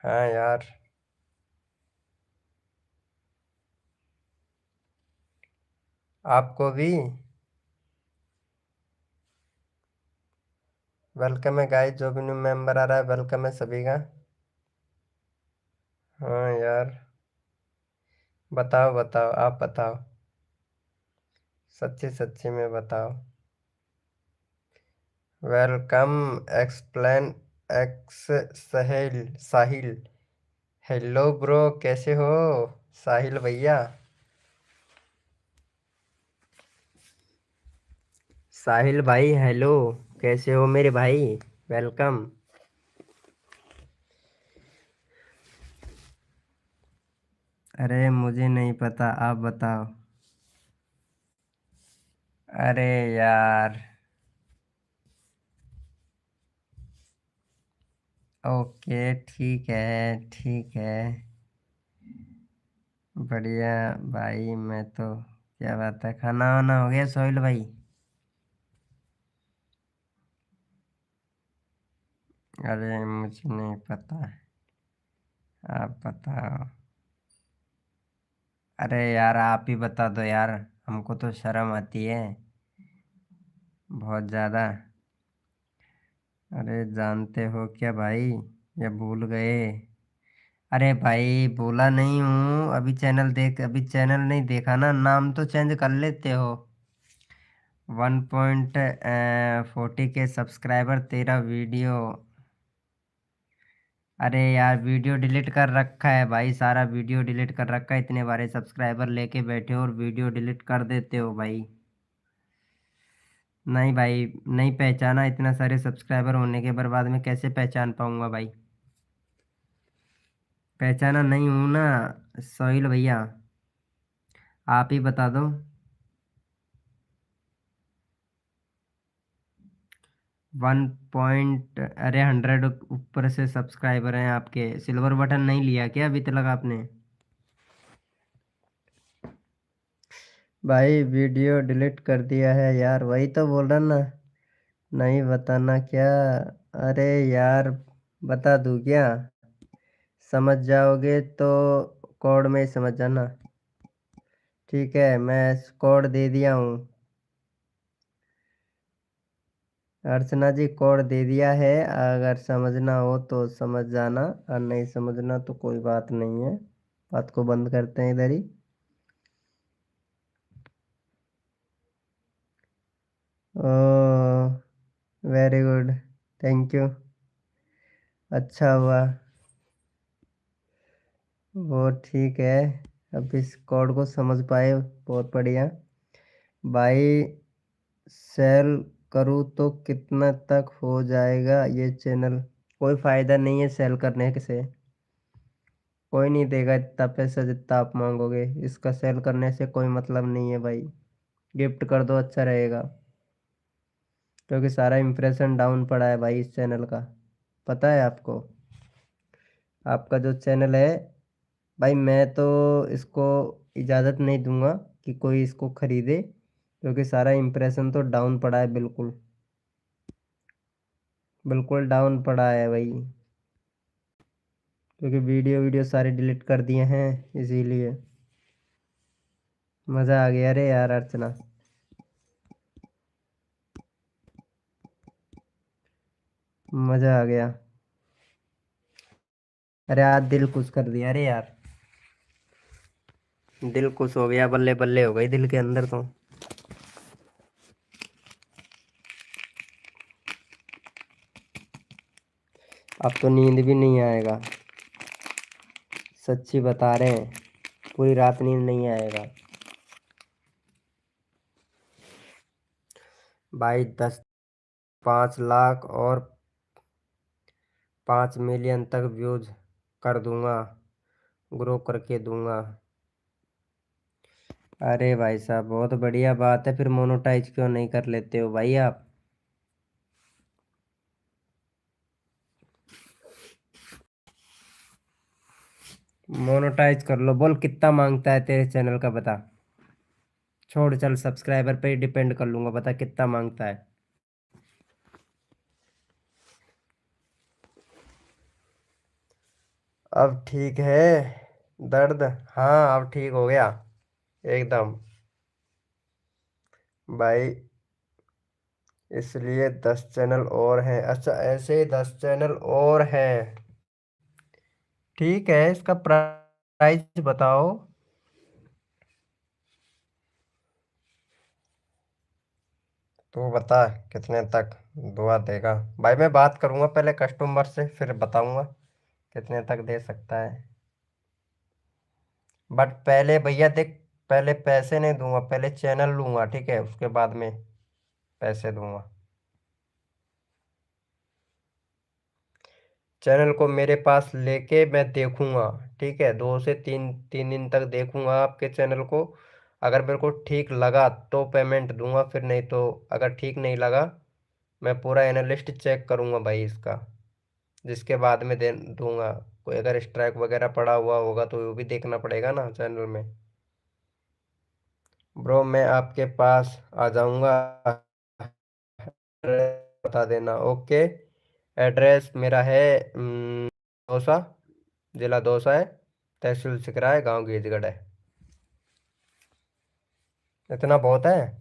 हाँ यार। आपको भी। वेलकम है गाइस, जो भी न्यू मेंबर आ रहा है वेलकम है सभी का। हाँ यार। बताओ बताओ, आप बताओ। सच्ची सच्ची में बताओ। वेलकम। एक्सप्लेन। एक्स। साहिल साहिल। हेलो ब्रो, कैसे हो? साहिल भैया। साहिल भाई हेलो। कैसे हो मेरे भाई? वेलकम। अरे मुझे नहीं पता, आप बताओ। अरे यार। ओके ठीक है। ठीक है। बढ़िया। भाई मैं तो। क्या बात है, खाना वाना हो गया सोहेल भाई? अरे मुझे नहीं पता। आप बताओ। अरे यार आप ही बता दो यार। हमको तो शर्म आती है। बहुत ज़्यादा। अरे जानते हो क्या भाई? ये भूल गए? अरे भाई बोला नहीं हूँ, अभी चैनल नहीं देखा ना, नाम तो चेंज कर लेते हो। 1.40 के सब्सक्राइबर, तेरा वीडियो। अरे यार वीडियो डिलीट कर रखा है भाई, सारा वीडियो डिलीट कर रखा है, इतने बारे सब्सक्राइबर लेके बैठे हो और वीडियो डिलीट कर देते हो भाई। नहीं भाई, नहीं पहचाना। इतना सारे सब्सक्राइबर होने के बाद में कैसे पहचान पाऊंगा भाई? पहचाना नहीं हूं ना। सोहेल भैया, आप ही बता दो। अरे 100 ऊपर से सब्सक्राइबर हैं आपके। सिल्वर बटन नहीं लिया क्या अभी तक आपने? भाई वीडियो डिलीट कर दिया है यार, वही तो बोल रहा ना। नहीं बताना क्या? अरे यार, बता दूं क्या? समझ जाओगे तो कोड में ही समझ जाना। ठीक है, मैं कोड दे दिया हूँ। अर्चना जी, कोड दे दिया है। अगर समझना हो तो समझ जाना, और नहीं समझना तो कोई बात नहीं है। बात को बंद करते हैं इधर ही। ओ, वेरी गुड। Thank you. अच्छा हुआ। वो ठीक है। अब इस कोड को समझ पाए, बहुत बढ़िया। भाई, सेल करूँ तो कितना तक हो जाएगा ये चैनल? कोई फायदा नहीं है सेल करने से। कोई नहीं देगा इतना पैसा जितना आप मांगोगे। इसका सेल करने से कोई मतलब नहीं है भाई। गिफ्ट कर दो, अच्छा रहेगा। क्योंकि सारा इम्प्रेशन डाउन पड़ा है भाई इस चैनल का। पता है आपको? आपका जो चैनल है भाई, मैं तो इसको इजाज़त नहीं दूंगा कि कोई इसको खरीदे। क्योंकि सारा इम्प्रेशन तो डाउन पड़ा है, बिल्कुल। बिल्कुल डाउन पड़ा है भाई। क्योंकि वीडियो वीडियो सारे डिलीट कर दिए हैं, इसीलिए। मज़ा आ गया रे यार अर्चना। मज़ा आ गया। अरे आज दिल खुश कर दिया रे यार। दिल खुश हो गया, बल्ले बल्ले हो गई दिल के अंदर तो। अब तो नींद भी नहीं आएगा। सच्ची बता रहे हैं, पूरी रात नींद नहीं आएगा। भाई 5 लाख और 5 मिलियन तक व्यूज कर दूंगा। ग्रो करके दूंगा। अरे भाई साहब, बहुत बढ़िया बात है। फिर मोनोटाइज क्यों नहीं कर लेते हो भाई आप? मोनोटाइज कर लो। बोल कितना मांगता है तेरे चैनल का, बता। छोड़, चल सब्सक्राइबर पे ही डिपेंड कर लूंगा। बता कितना मांगता है। अब ठीक है दर्द? हाँ, अब ठीक हो गया एकदम। भाई, इसलिए 10 चैनल और हैं। अच्छा, ऐसे 10 चैनल और हैं। ठीक है, इसका प्राइस बताओ। तू बता कितने तक दुआ देगा। भाई मैं बात करूंगा पहले कस्टमर से, फिर बताऊंगा कितने तक दे सकता है। बट पहले भैया देख, पहले पैसे नहीं दूंगा, पहले चैनल लूंगा, ठीक है? उसके बाद में पैसे दूंगा। चैनल को मेरे पास लेके मैं देखूंगा। ठीक है, 2 से 3 तीन दिन तक देखूंगा आपके चैनल को। अगर मेरे को ठीक लगा तो पेमेंट दूंगा, फिर नहीं तो। अगर ठीक नहीं लगा, मैं पूरा एनालिस्ट चेक करूंगा भाई इसका। जिसके बाद में दे दूंगा। कोई अगर स्ट्राइक वगैरह पड़ा हुआ होगा तो वो भी देखना पड़ेगा ना चैनल में। ब्रो, मैं आपके पास आ जाऊंगा। एड्रेस बता देना, ओके? एड्रेस मेरा है दौसा। जिला दौसा है। तहसील सिकरा है, गांव गीजगढ़ है। इतना बहुत है।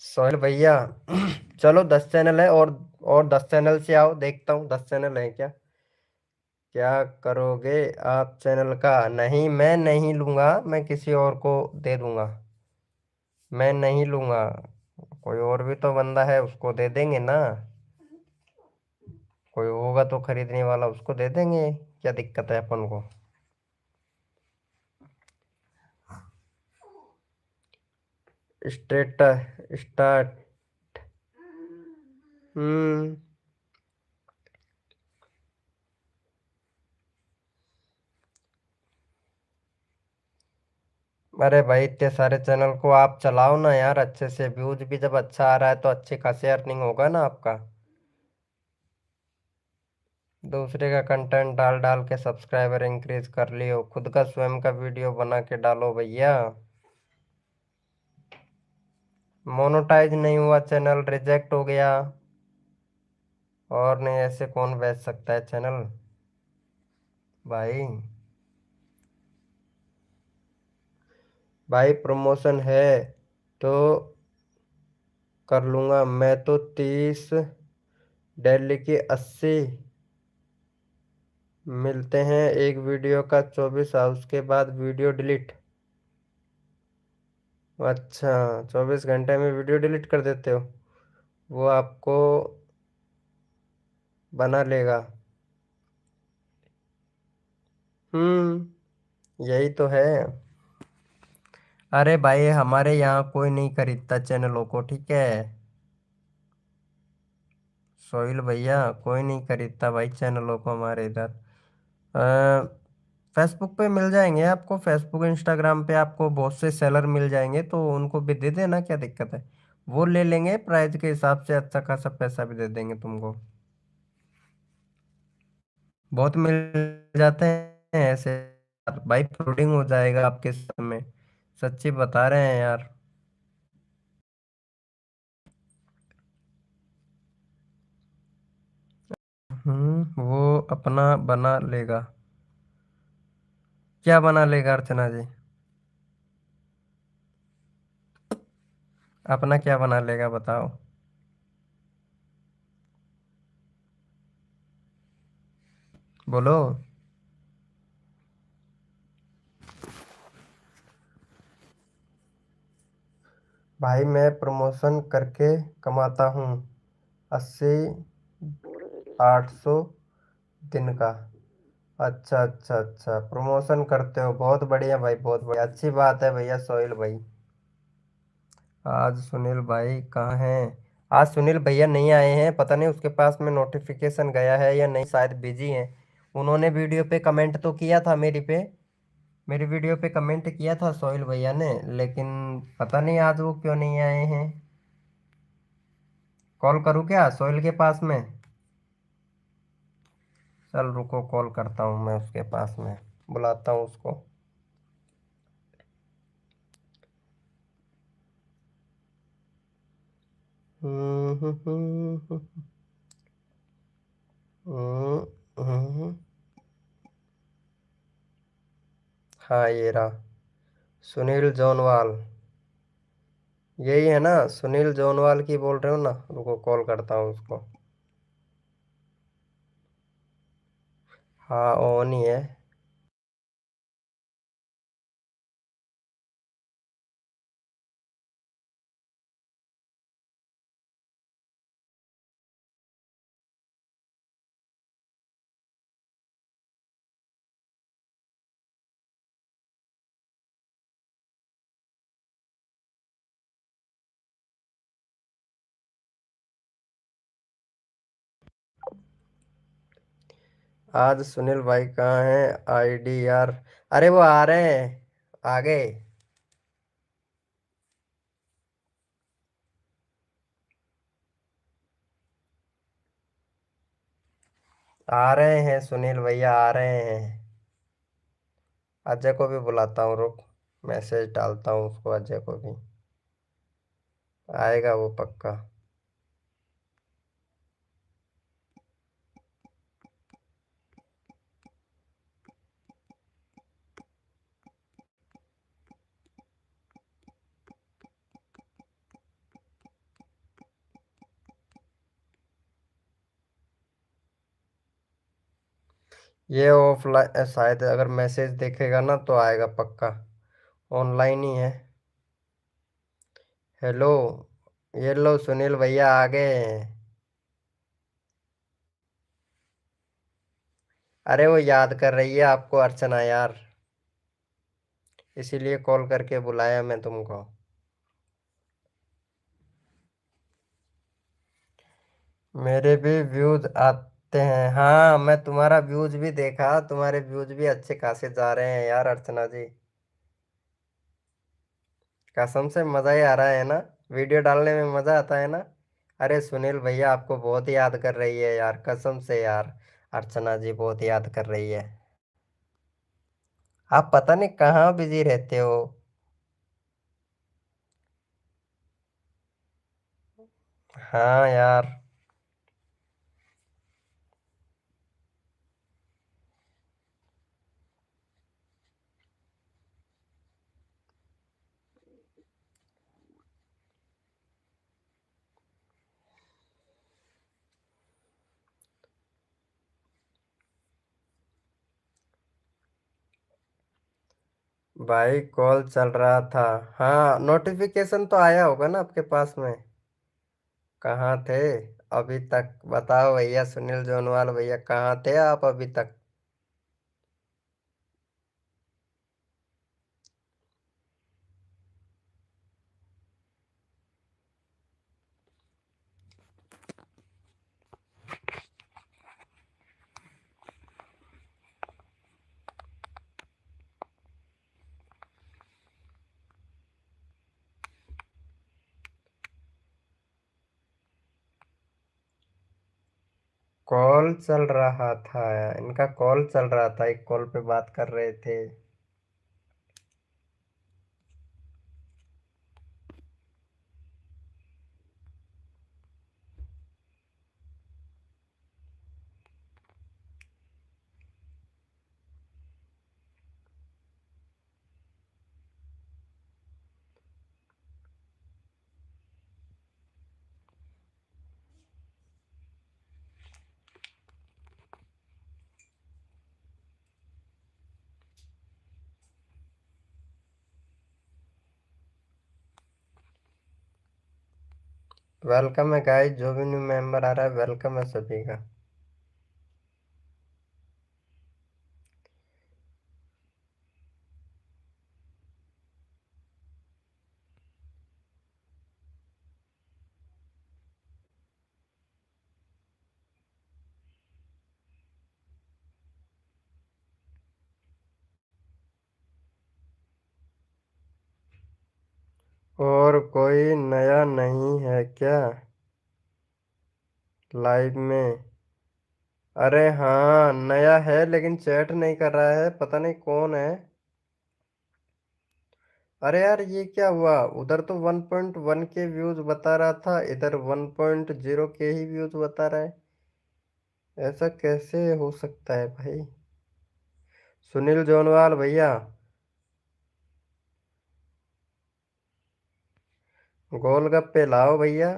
सोहेल भैया, चलो 10 चैनल है और 10 चैनल से आओ, देखता हूँ 10 चैनल है क्या। क्या करोगे आप चैनल का? नहीं, मैं नहीं लूंगा, मैं किसी और को दे दूंगा। मैं नहीं लूंगा। कोई और भी तो बंदा है, उसको दे देंगे ना। कोई होगा तो खरीदने वाला, उसको दे देंगे। क्या दिक्कत है अपन को? State start. हम्म। अरे भाई इतने सारे चैनल को आप चलाओ ना यार अच्छे से, व्यूज भी जब अच्छा आ रहा है तो अच्छे खासे अर्निंग होगा ना आपका। दूसरे का कंटेंट डाल डाल के सब्सक्राइबर इंक्रीज कर लियो, खुद का स्वयं का वीडियो बना के डालो भैया। मोनोटाइज नहीं हुआ, चैनल रिजेक्ट हो गया। और नहीं, ऐसे कौन बेच सकता है चैनल भाई। भाई प्रमोशन है तो कर लूंगा मैं तो 30, दिल्ली की 80 मिलते हैं एक वीडियो का 24 आवर्स के बाद वीडियो डिलीट। अच्छा, 24 घंटे में वीडियो डिलीट कर देते हो? वो आपको बना लेगा। यही तो है। अरे भाई हमारे यहाँ कोई नहीं खरीदता चैनलों को, ठीक है। सोहिल भैया, कोई नहीं खरीदता भाई चैनलों को हमारे इधर। फेसबुक पे मिल जाएंगे आपको, फेसबुक इंस्टाग्राम पे आपको बहुत से सेलर मिल जाएंगे, तो उनको भी दे देना, क्या दिक्कत है। वो ले लेंगे प्राइस के हिसाब से, अच्छा खासा पैसा भी दे देंगे तुमको। बहुत मिल जाते हैं ऐसे। भाई फ्रूटिंग हो जाएगा आपके समय, सच्ची बता रहे हैं यार। वो अपना बना लेगा। क्या बना लेगा अर्चना जी? अपना क्या बना लेगा बताओ। बोलो। भाई मैं प्रमोशन करके कमाता हूँ 80, 800 दिन का। अच्छा अच्छा अच्छा, प्रमोशन करते हो, बहुत बढ़िया भाई, बहुत बढ़िया, अच्छी बात है भैया सोहेल भाई। आज सुनील भाई कहाँ हैं? आज सुनील भैया नहीं आए हैं, पता नहीं उसके पास में नोटिफिकेशन गया है या नहीं, शायद बिजी हैं। उन्होंने वीडियो पे कमेंट तो किया था मेरी वीडियो पे कमेंट किया था सोहेल भैया ने, लेकिन पता नहीं आज वो क्यों नहीं आए हैं। कॉल करूँ क्या सोहेल के पास में? चल रुको, कॉल करता हूँ मैं उसके पास में, बुलाता हूँ उसको। हम्म, हम्म, हम्म, हम्म, हम्म। हाँ ये रहा, सुनील जोनवाल। यही है ना, सुनील जोनवाल की बोल रहे हो ना? रुको कॉल करता हूँ उसको। हाँ ऑन ही है। आज सुनील भाई कहाँ हैं? आईडी यार, अरे वो आ रहे हैं, आ गए। आ रहे हैं सुनील भैया, आ रहे हैं। अजय को भी बुलाता हूँ, रुक, मैसेज डालता हूँ उसको, अजय को भी। आएगा वो पक्का। ये ऑफलाइन शायद, अगर मैसेज देखेगा ना तो आएगा पक्का। ऑनलाइन ही है। हेलो, ये लो सुनील भैया आ गए हैं। अरे वो याद कर रही है आपको अर्चना यार, इसीलिए कॉल करके बुलाया मैं तुमको। मेरे भी व्यूज आते हैं। हाँ, मैं तुम्हारा व्यूज भी देखा, तुम्हारे व्यूज भी अच्छे खासे जा रहे हैं यार अर्चना जी। कसम से मजा ही आ रहा है ना। वीडियो डालने में मजा आता है ना। अरे सुनील भैया आपको बहुत याद कर रही है यार, कसम से यार। अर्चना जी बहुत याद कर रही है। आप पता नहीं कहाँ बिजी रहते हो। हाँ यार। भाई कॉल चल रहा था। हाँ, नोटिफिकेशन तो आया होगा ना आपके पास में। कहाँ थे अभी तक, बताओ भैया सुनील जोनवाल भैया, कहाँ थे आप अभी तक। कॉल चल रहा था। इनका कॉल चल रहा था, एक कॉल पे बात कर रहे थे। वेलकम है गाइस, जो भी न्यू मेंबर आ रहा है वेलकम है सभी का। और कोई नया नहीं है क्या लाइव में। अरे हाँ नया है, लेकिन चैट नहीं कर रहा है, पता नहीं कौन है। अरे यार ये क्या हुआ, उधर तो 1.1 के व्यूज बता रहा था, इधर 1.0 के ही व्यूज बता रहा है। ऐसा कैसे हो सकता है भाई। सुनील जोनवाल भैया, गोलगप्पे लाओ भैया।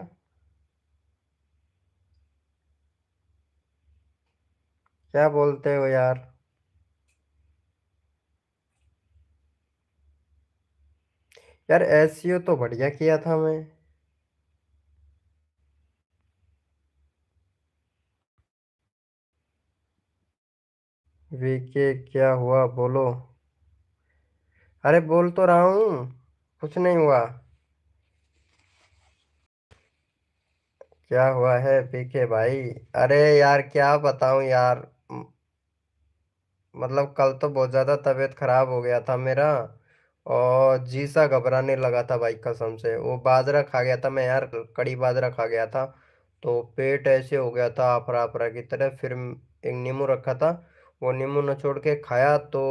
क्या बोलते हो यार। यार एसईओ तो बढ़िया किया था मैं। वीके क्या हुआ बोलो। अरे बोल तो रहा हूँ, कुछ नहीं हुआ। क्या हुआ है पीके भाई। अरे यार क्या बताऊं यार। मतलब कल तो बहुत ज्यादा तबीयत खराब हो गया था मेरा। और जी सा घबराने लगा था भाई, कसम से वो बाजरा खा गया था मैं यार, कड़ी बाजरा खा गया था। तो पेट ऐसे हो गया था अफरा अफरा की तरह। फिर एक नींबू रखा था, वो नींबू निचोड़ के खाया तो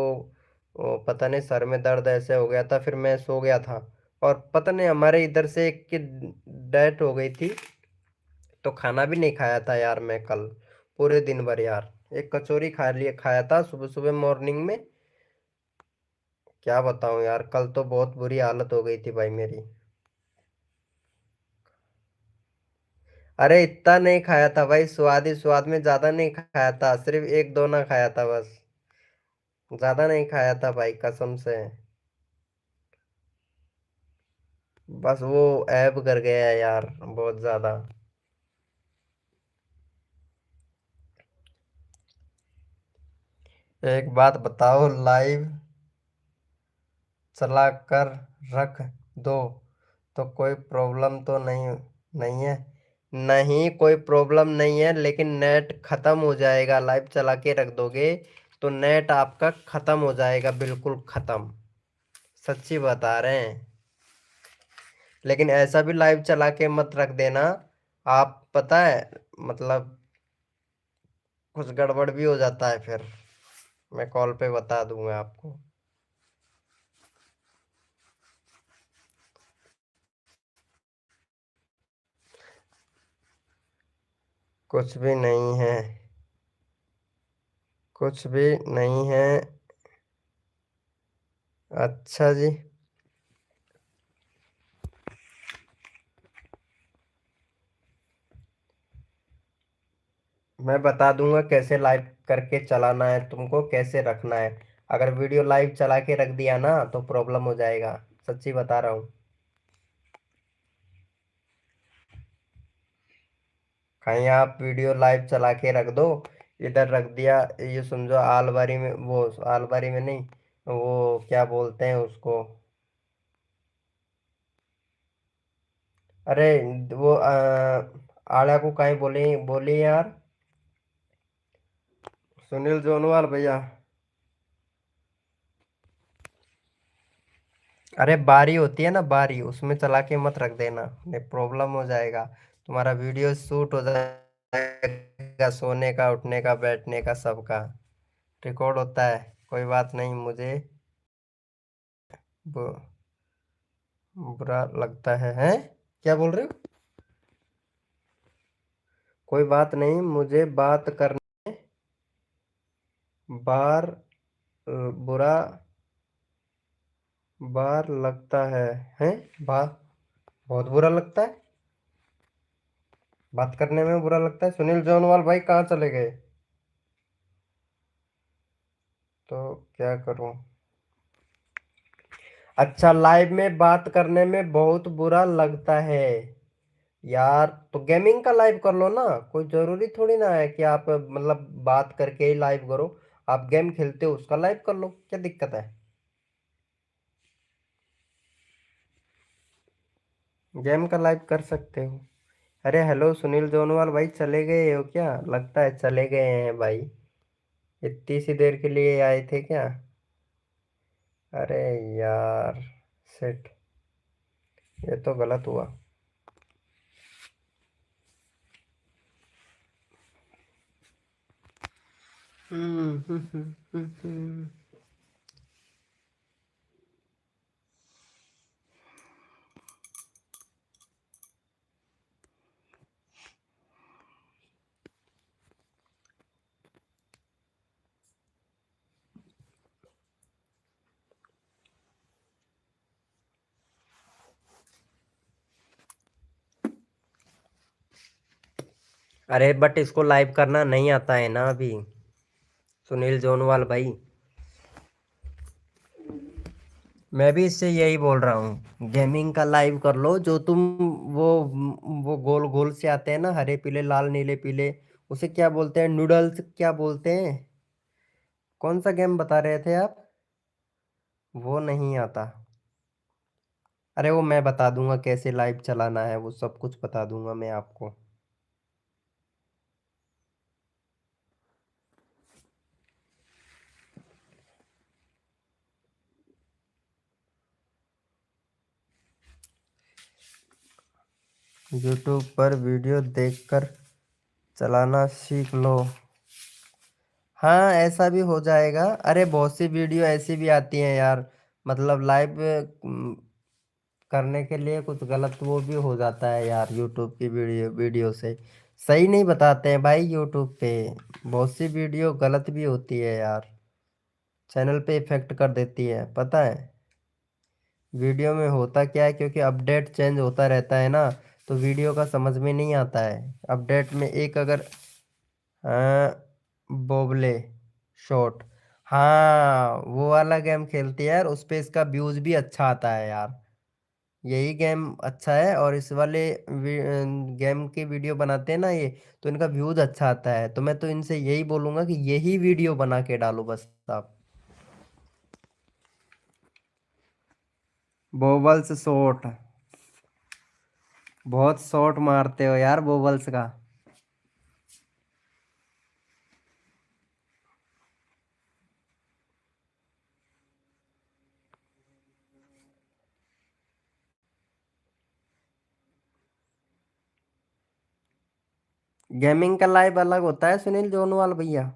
वो पता नहीं सर में दर्द ऐसे हो गया था, फिर मैं सो गया था। और पता नहीं हमारे इधर से एक की डेथ हो गई थी, तो खाना भी नहीं खाया था यार मैं कल पूरे दिन भर यार। एक कचौरी खा लिया, खाया था सुबह सुबह मॉर्निंग में। क्या बताऊं यार, कल तो बहुत बुरी हालत हो गई थी भाई मेरी। अरे इतना नहीं खाया था भाई, स्वाद ही स्वाद में ज्यादा नहीं खाया था, सिर्फ एक दो ना खाया था बस। ज्यादा नहीं खाया था भाई कसम से। बस वो ऐब कर गया है यार बहुत ज्यादा। एक बात बताओ, लाइव चला कर रख दो तो कोई प्रॉब्लम तो नहीं नहीं है। नहीं, कोई प्रॉब्लम नहीं है, लेकिन नेट खत्म हो जाएगा। लाइव चला के रख दोगे तो नेट आपका खत्म हो जाएगा, बिल्कुल खत्म। सच्ची बता रहे हैं। लेकिन ऐसा भी लाइव चला के मत रख देना। आप पता है, मतलब कुछ गड़बड़ भी हो जाता है फिर। मैं कॉल पे बता दूंगा आपको। कुछ भी नहीं है। कुछ भी नहीं है। अच्छा जी। मैं बता दूंगा कैसे लाइव करके चलाना है, तुमको कैसे रखना है। अगर वीडियो लाइव चला के रख दिया ना तो प्रॉब्लम हो जाएगा। सच्ची बता रहा हूँ। कहीं आप वीडियो लाइव चला के रख दो, इधर रख दिया, ये समझो आलमारी में, वो आलमारी में नहीं, वो क्या बोलते हैं उसको। अरे वो आड़ा को कहीं बोले बोली यार। सुनील जोनवाल भैया। अरे बारी होती है ना, बारी, उसमें चला के मत रख देना, नहीं प्रॉब्लम हो जाएगा। तुम्हारा वीडियो शूट हो जाएगा, सोने का, उठने का, बैठने का, सबका रिकॉर्ड होता है। कोई बात नहीं, मुझे बु, बुरा लगता है, हैं? क्या बोल रहे हो? कोई बात नहीं, मुझे बात करने बार बुरा बार लगता है। हैं? बात बहुत बुरा लगता है। बात करने में बुरा लगता है। सुनील जौनवाल भाई कहाँ चले गए? तो क्या करूं? अच्छा, लाइव में बात करने में बहुत बुरा लगता है। यार तो गेमिंग का लाइव कर लो ना। कोई जरूरी थोड़ी ना है कि आप मतलब बात करके ही लाइव करो। आप गेम खेलते हो उसका लाइव कर लो, क्या दिक्कत है? गेम का लाइव कर सकते हो। अरे हेलो सुनील जोनवाल भाई, चले गए हो क्या? लगता है चले गए हैं भाई। इतनी सी देर के लिए आए थे क्या? अरे यार, शिट, ये तो गलत हुआ। अरे बट इसको लाइव करना नहीं आता है ना अभी, सुनील जोनवाल भाई। मैं भी इससे यही बोल रहा हूँ, गेमिंग का लाइव कर लो। जो तुम वो वो गोल गोल से आते हैं ना, हरे पीले लाल नीले पीले, उसे क्या बोलते हैं? नूडल्स क्या बोलते हैं? कौन सा गेम बता रहे थे आप? वो नहीं आता। अरे वो मैं बता दूंगा कैसे लाइव चलाना है, वो सब कुछ बता दूंगा मैं आपको। यूट्यूब पर वीडियो देखकर चलाना सीख लो। हाँ, ऐसा भी हो जाएगा। अरे बहुत सी वीडियो ऐसी भी आती हैं यार, मतलब लाइव करने के लिए कुछ गलत वो भी हो जाता है यार। यूट्यूब की वीडियो वीडियो से सही नहीं बताते हैं भाई यूट्यूब पे। बहुत सी वीडियो गलत भी होती है यार, चैनल पे इफेक्ट कर देती है, पता है। वीडियो में होता क्या है, क्योंकि अपडेट चेंज होता रहता है ना, तो वीडियो का समझ में नहीं आता है। अपडेट में एक अगर बोबले शॉट, हाँ वो वाला गेम खेलती है यार, उस पे इसका व्यूज भी अच्छा आता है यार। यही गेम अच्छा है, और इस वाले गेम की वीडियो बनाते हैं ना ये, तो इनका व्यूज अच्छा आता है। तो मैं तो इनसे यही बोलूंगा कि यही वीडियो बना के डालो बस आप। बोबल्स शॉट। बहुत शॉट मारते हो यार बोबल्स का। गेमिंग का लाइव अलग होता है सुनील जोनवाल भैया।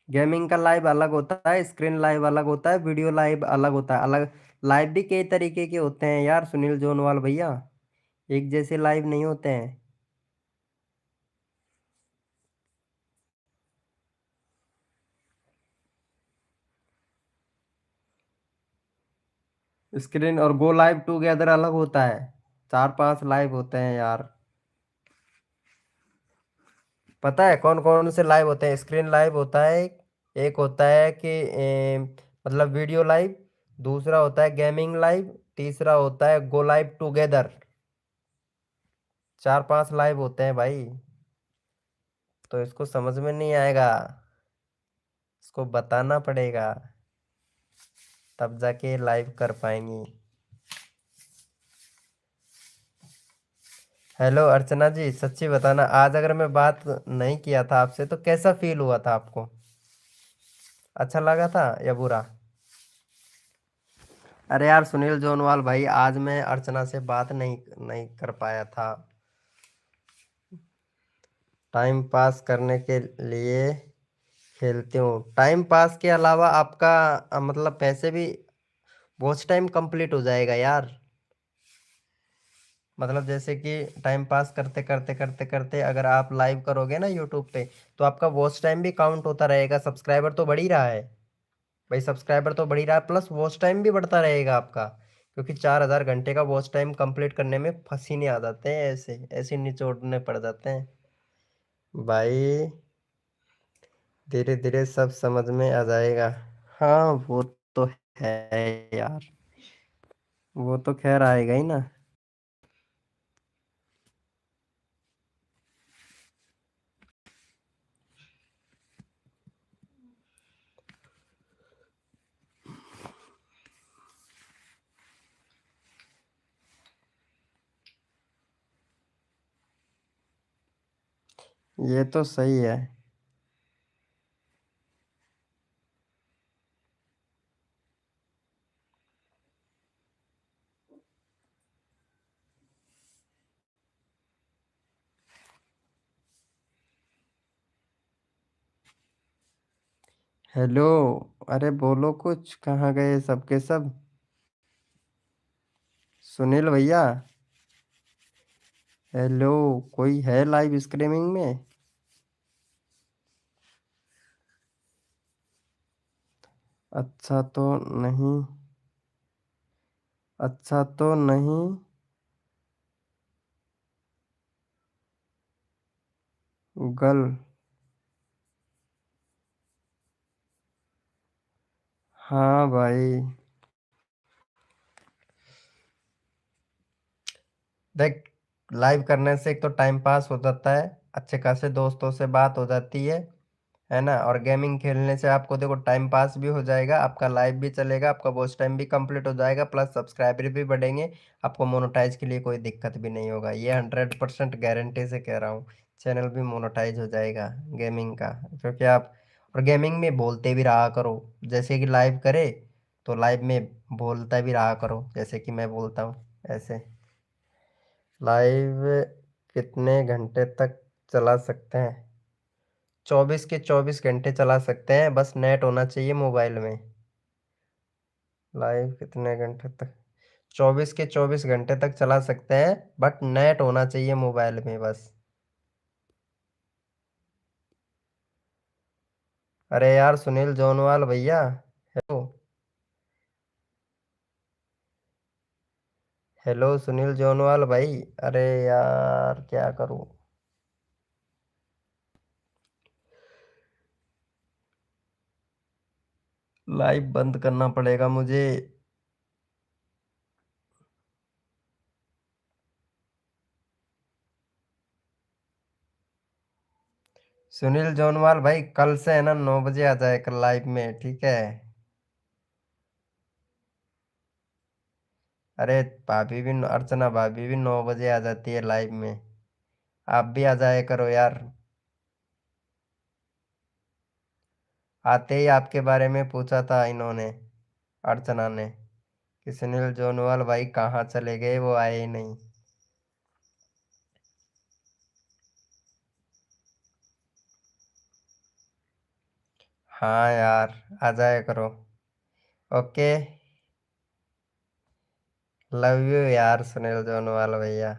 गेमिंग का लाइव अलग होता है, स्क्रीन लाइव अलग होता है, वीडियो लाइव अलग होता है। अलग लाइव भी कई तरीके के होते हैं यार सुनील जोनवाल भैया, एक जैसे लाइव नहीं होते हैं। स्क्रीन और गो लाइव टूगेदर अलग होता है, चार पांच लाइव होते हैं यार। पता है कौन कौन से लाइव होते हैं? स्क्रीन लाइव होता है एक, एक होता है कि मतलब वीडियो लाइव, दूसरा होता है गेमिंग लाइव, तीसरा होता है गो लाइव टुगेदर। चार पांच लाइव होते हैं भाई। तो इसको समझ में नहीं आएगा, इसको बताना पड़ेगा, तब जाके लाइव कर पाएंगी। हेलो अर्चना जी, सच्ची बताना, आज अगर मैं बात नहीं किया था आपसे तो कैसा फील हुआ था आपको? अच्छा लगा था या बुरा? अरे यार सुनील जोनवाल भाई, आज मैं अर्चना से बात नहीं नहीं कर पाया था। टाइम पास करने के लिए खेलती हूँ। टाइम पास के अलावा आपका मतलब पैसे भी वॉच टाइम कंप्लीट हो जाएगा यार। मतलब जैसे कि टाइम पास करते करते करते करते अगर आप लाइव करोगे ना यूट्यूब पे, तो आपका वॉच टाइम भी काउंट होता रहेगा। सब्सक्राइबर तो बढ़ ही रहा है भाई, सब्सक्राइबर तो बढ़ ही रहा है, प्लस वॉच टाइम भी बढ़ता रहेगा आपका। क्योंकि 4,000 घंटे का वॉच टाइम कंप्लीट करने में पसीने आ जाते हैं, ऐसे ऐसे निचोड़ने पड़ जाते हैं भाई। धीरे धीरे सब समझ में आ जाएगा। हाँ वो तो है यार, वो तो खैर आएगा ही ना। ये तो सही है। हेलो, अरे बोलो कुछ, कहाँ गए सबके सब? सुनील भैया, हेलो, कोई है लाइव स्ट्रीमिंग में? अच्छा तो नहीं, अच्छा तो नहीं। गल, हाँ भाई। देख, लाइव करने से एक तो टाइम पास हो जाता है, अच्छे खासे दोस्तों से बात हो जाती है ना। और गेमिंग खेलने से आपको देखो टाइम पास भी हो जाएगा, आपका लाइव भी चलेगा, आपका वॉच टाइम भी कंप्लीट हो जाएगा, प्लस सब्सक्राइबर भी बढ़ेंगे। आपको मोनेटाइज के लिए कोई दिक्कत भी नहीं होगा, ये 100% गारंटी से कह रहा हूँ। चैनल भी मोनेटाइज हो जाएगा गेमिंग का। क्योंकि आप और गेमिंग में बोलते भी रहा करो, जैसे कि लाइव करे तो लाइव में बोलता भी रहा करो, जैसे कि मैं बोलता हूँ ऐसे। लाइव कितने घंटे तक चला सकते हैं? 24 के 24 घंटे चला सकते हैं, बस नेट होना चाहिए मोबाइल में। लाइव कितने घंटे तक? 24 के 24 घंटे तक चला सकते हैं, बट नेट होना चाहिए मोबाइल में बस। अरे यार सुनील जोनवाल भैया, हेलो, हेलो सुनील जोनवाल भाई। अरे यार क्या करूं, लाइव बंद करना पड़ेगा मुझे। सुनील जोनवाल भाई, कल से है ना 9 बजे आ जाए कल लाइव में, ठीक है? अरे भाभी भी, अर्चना भाभी भी 9 बजे आ जाती है लाइव में। आप भी आ जाया करो यार। आते ही आपके बारे में पूछा था इन्होंने, अर्चना ने, कि सुनील जोनवाल भाई कहाँ चले गए, वो आए ही नहीं। हाँ यार, आ जाया करो। ओके। लव यू यार सुनील जोनवाल भैया।